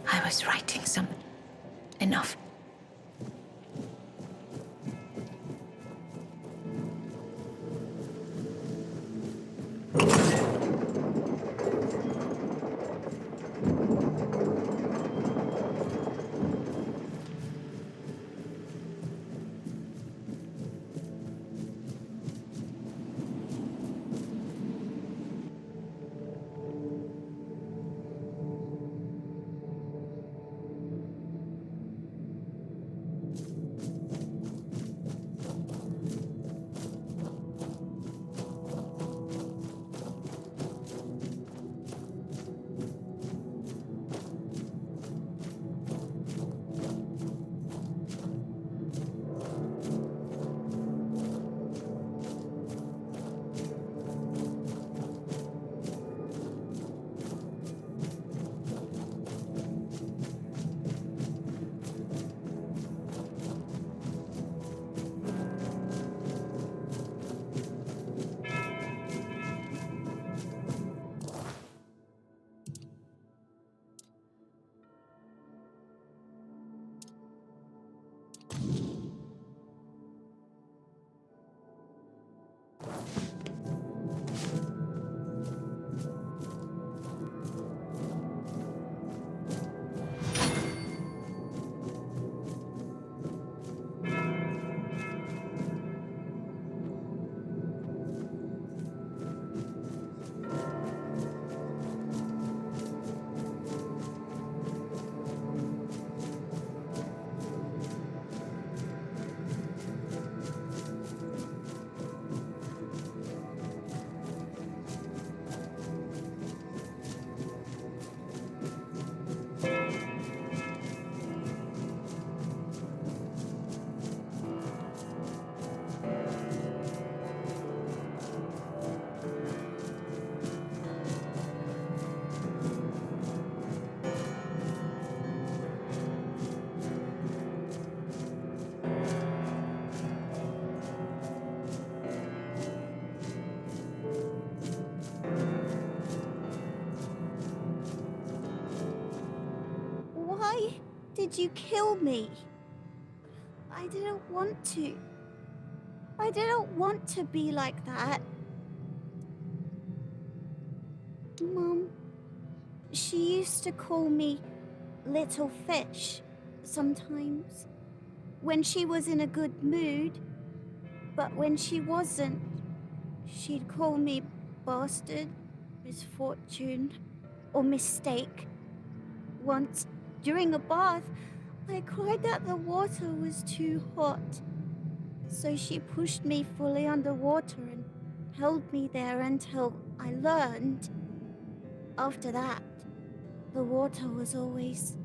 I was writing something. Enough. Why did you kill me? I didn't want to. I didn't want to be like that. Mom, she used to call me Little Fish sometimes when she was in a good mood, but when she wasn't, she'd call me Bastard, Misfortune, or Mistake. Once, during a bath, I cried that the water was too hot. So she pushed me fully underwater and held me there until I learned. After that, the water was always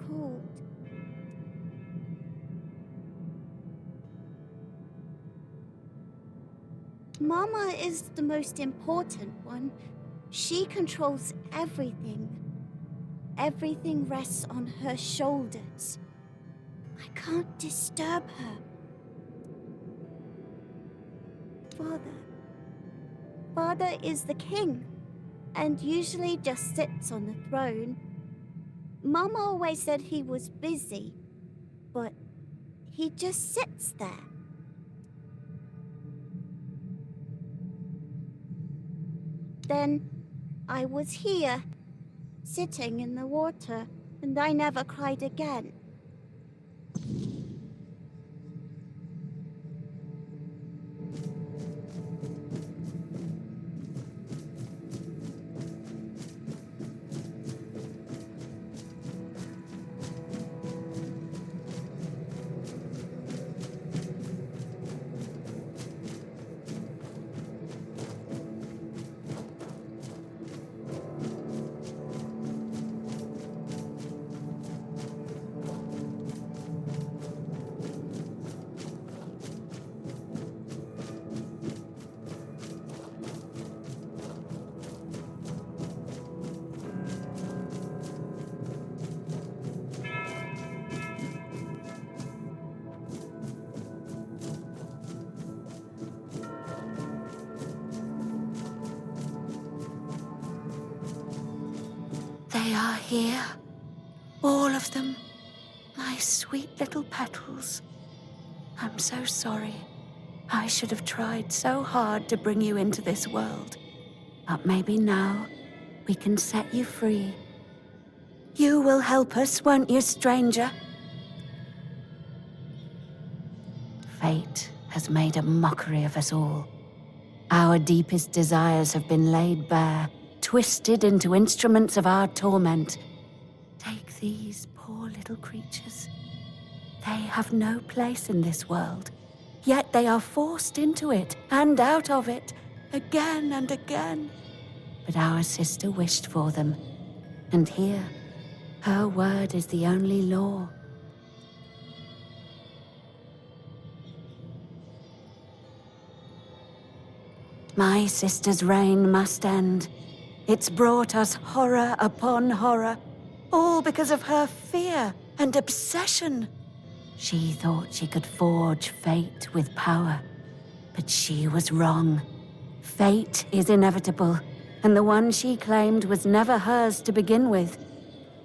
cold. Mama is the most important one. She controls everything. Everything rests on her shoulders. I can't disturb her. Father is the king, and usually just sits on the throne. Mama always said he was busy, but he just sits there. Then I was here, sitting in the water, and I never cried again. They are here. All of them. My sweet little petals. I'm so sorry. I should have tried so hard to bring you into this world. But maybe now we can set you free. You will help us, won't you, stranger? Fate has made a mockery of us all. Our deepest desires have been laid bare, twisted into instruments of our torment. Take these poor little creatures. They have no place in this world, yet they are forced into it and out of it, again and again. But our sister wished for them, and here, her word is the only law. My sister's reign must end. It's brought us horror upon horror, all because of her fear and obsession. She thought she could forge fate with power, but she was wrong. Fate is inevitable, and the one she claimed was never hers to begin with.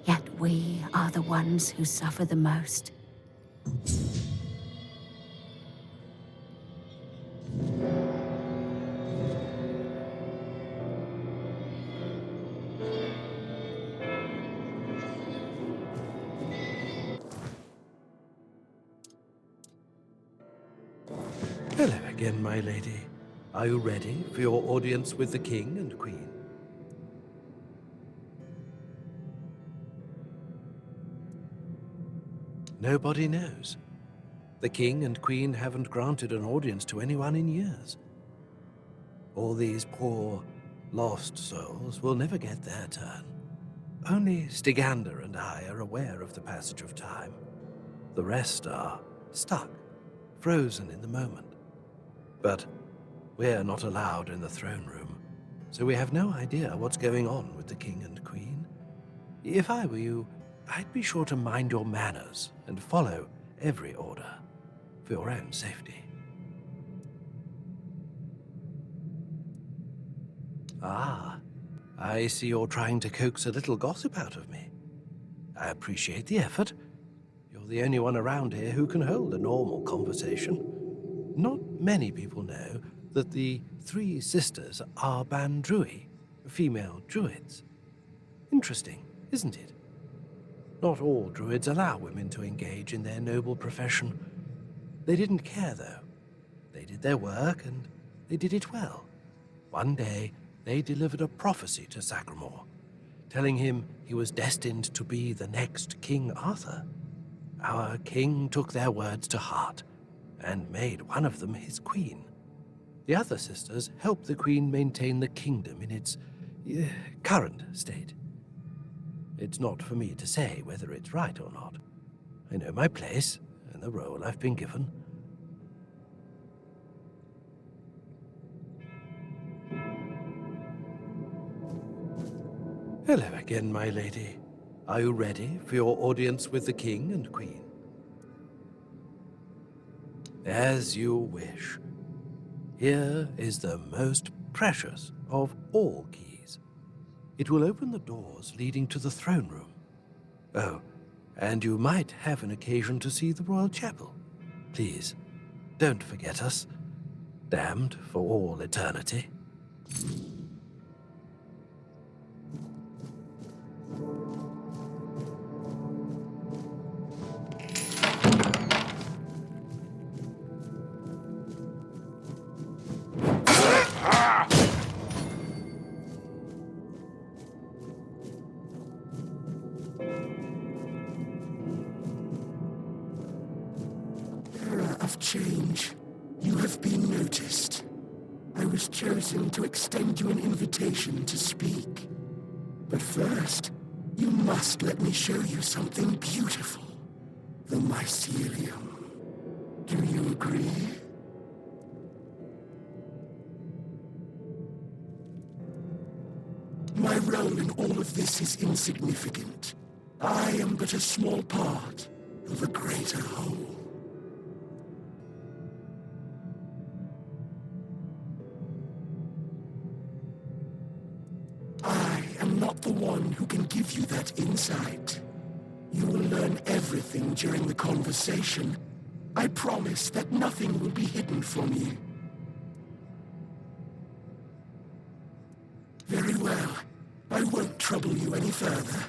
Yet we are the ones who suffer the most. Hello again, my lady. Are you ready for your audience with the king and queen? Nobody knows. The king and queen haven't granted an audience to anyone in years. All these poor, lost souls will never get their turn. Only Stygander and I are aware of the passage of time. The rest are stuck, frozen in the moment. But we're not allowed in the throne room, so we have no idea what's going on with the king and queen. If I were you, I'd be sure to mind your manners and follow every order, for your own safety. Ah, I see you're trying to coax a little gossip out of me. I appreciate the effort. You're the only one around here who can hold a normal conversation. Not many people know that the three sisters are Bandrui, female druids. Interesting, isn't it? Not all druids allow women to engage in their noble profession. They didn't care, though. They did their work, and they did it well. One day, they delivered a prophecy to Sagramore, telling him he was destined to be the next King Arthur. Our king took their words to heart, and made one of them his queen. The other sisters helped the queen maintain the kingdom in its current state. It's not for me to say whether it's right or not. I know my place and the role I've been given. Hello again, my lady. Are you ready for your audience with the king and queen? As you wish. Here is the most precious of all keys. It will open the doors leading to the throne room. Oh, and you might have an occasion to see the royal chapel. Please, don't forget us. Damned for all eternity. Of change. You have been noticed. I was chosen to extend you an invitation to speak. But first, you must let me show you something beautiful. The mycelium. Do you agree? My role in all of this is insignificant. I am but a small part of a greater whole. Not the one who can give you that insight. You will learn everything during the conversation. I promise that nothing will be hidden from you. Very well. I won't trouble you any further.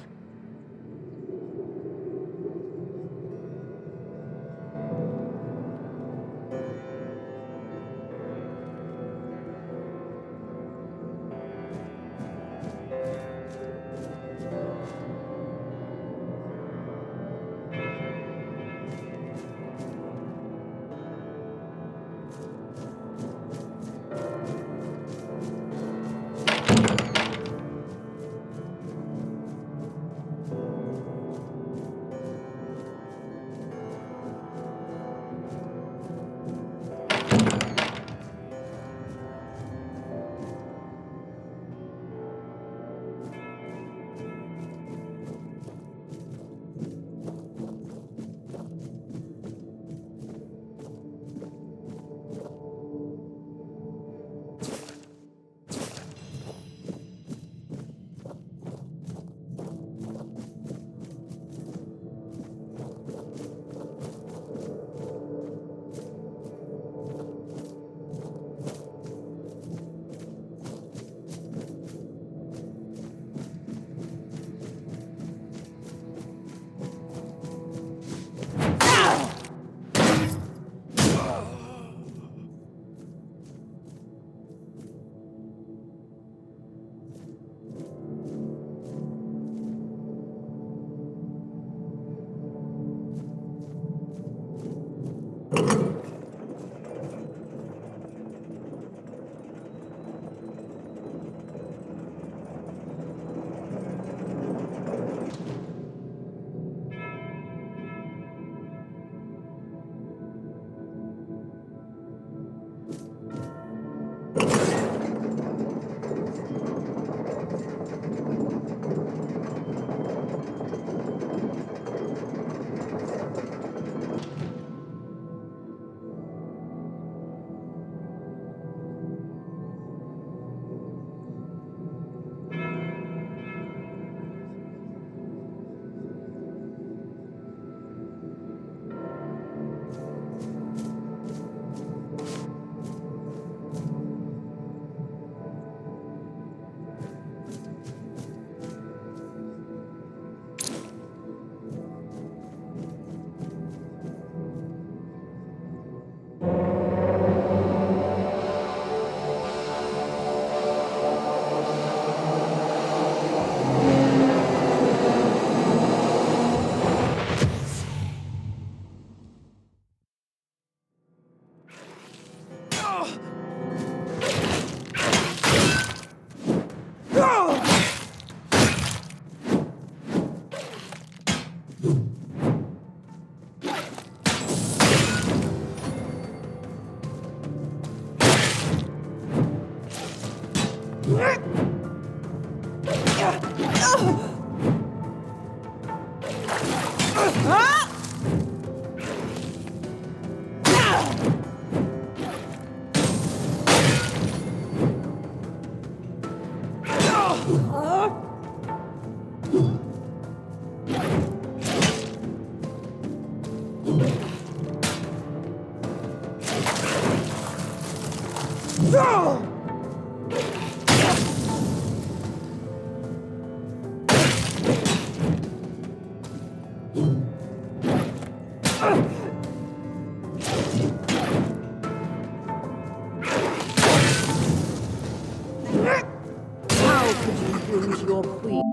How could you wound your queen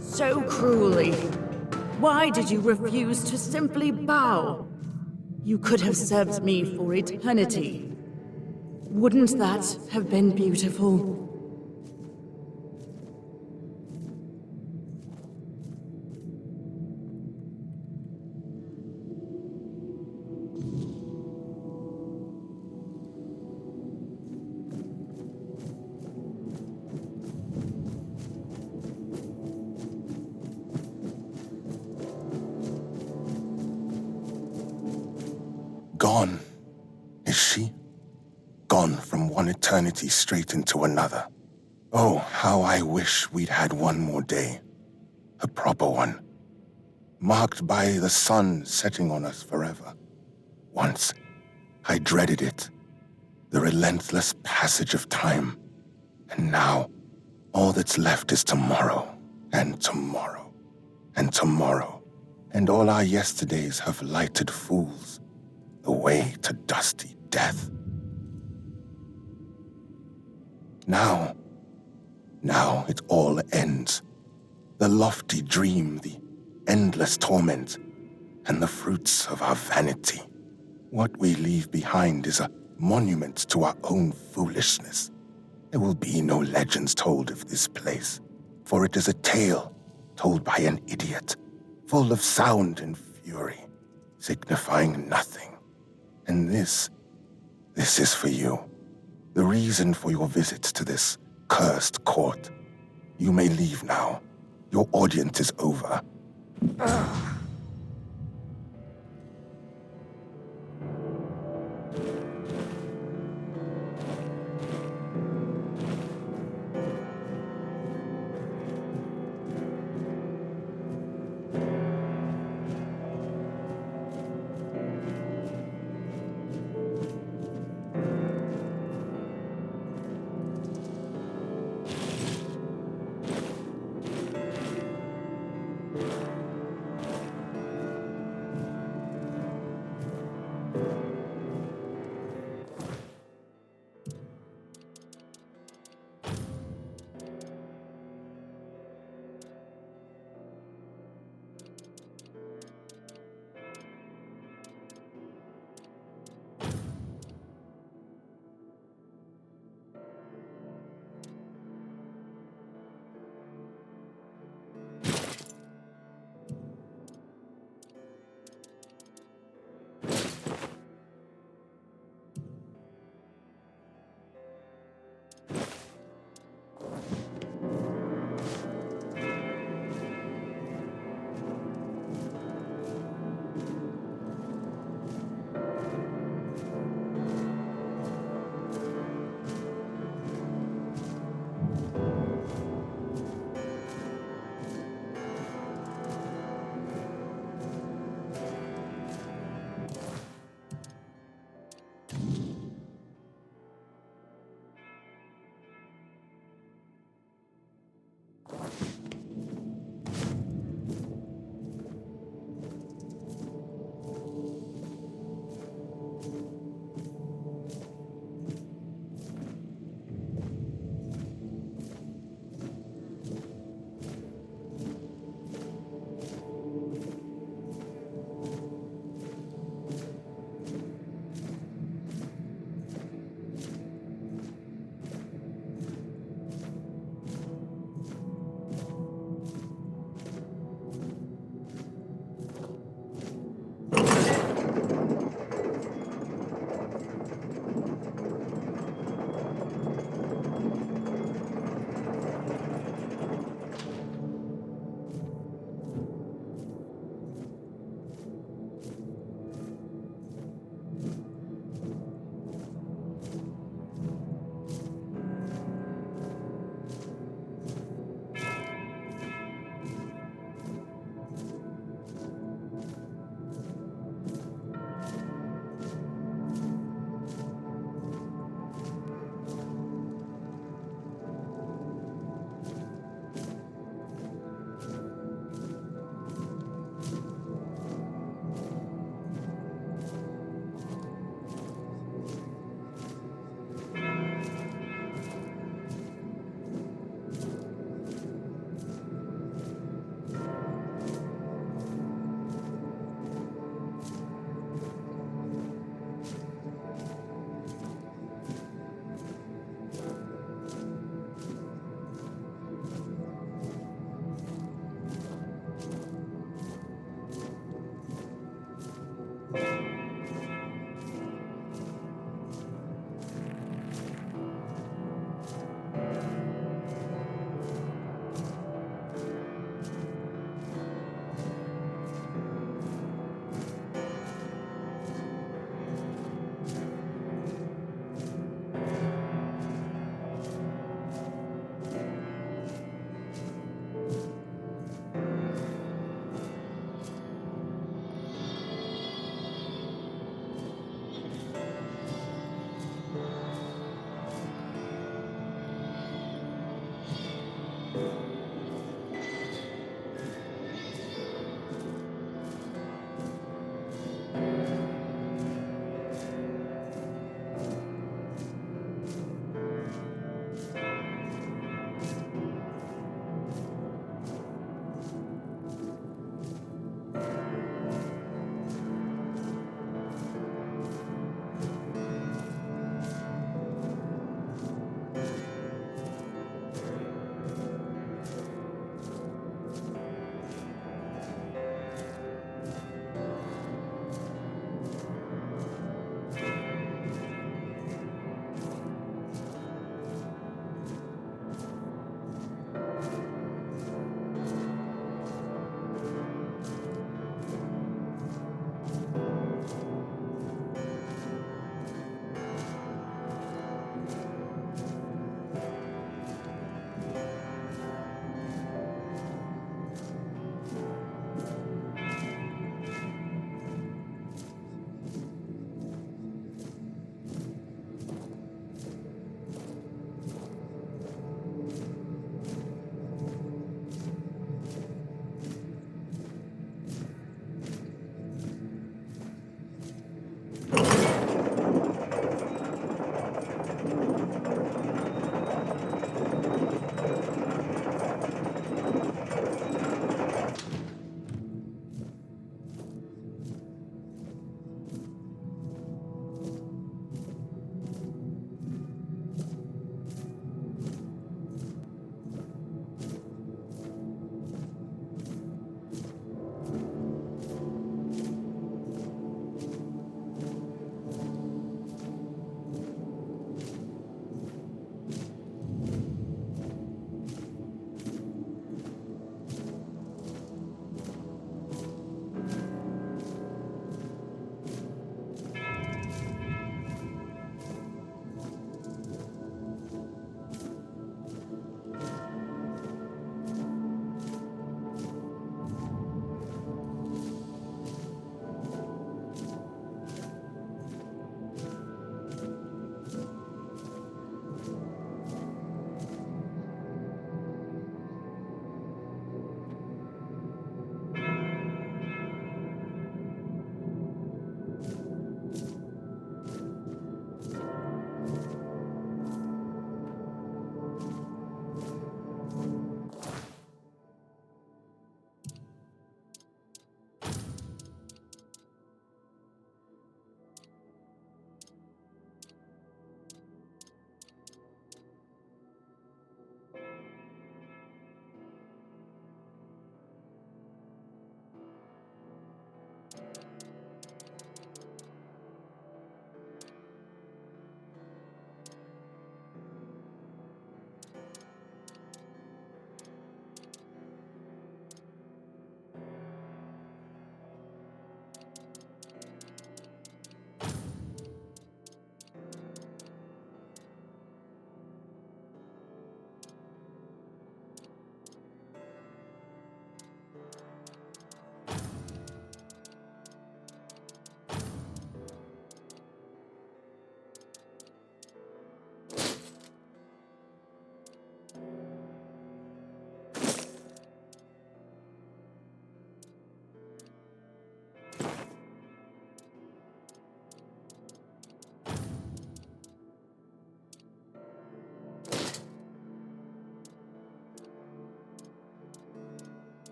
so cruelly? Why did you refuse to simply bow? You could have served me for eternity. Wouldn't that have been beautiful? Gone, is she? Gone from one eternity straight into another. Oh, how I wish we'd had one more day. A proper one. Marked by the sun setting on us forever. Once, I dreaded it. The relentless passage of time. And now, all that's left is tomorrow, and tomorrow, and tomorrow. And all our yesterdays have lighted fools. The way to dusty death. Now it all ends. The lofty dream, the endless torment, and the fruits of our vanity. What we leave behind is a monument to our own foolishness. There will be no legends told of this place, for it is a tale told by an idiot, full of sound and fury, signifying nothing. And this is for you. The reason for your visit to this cursed court. You may leave now. Your audience is over.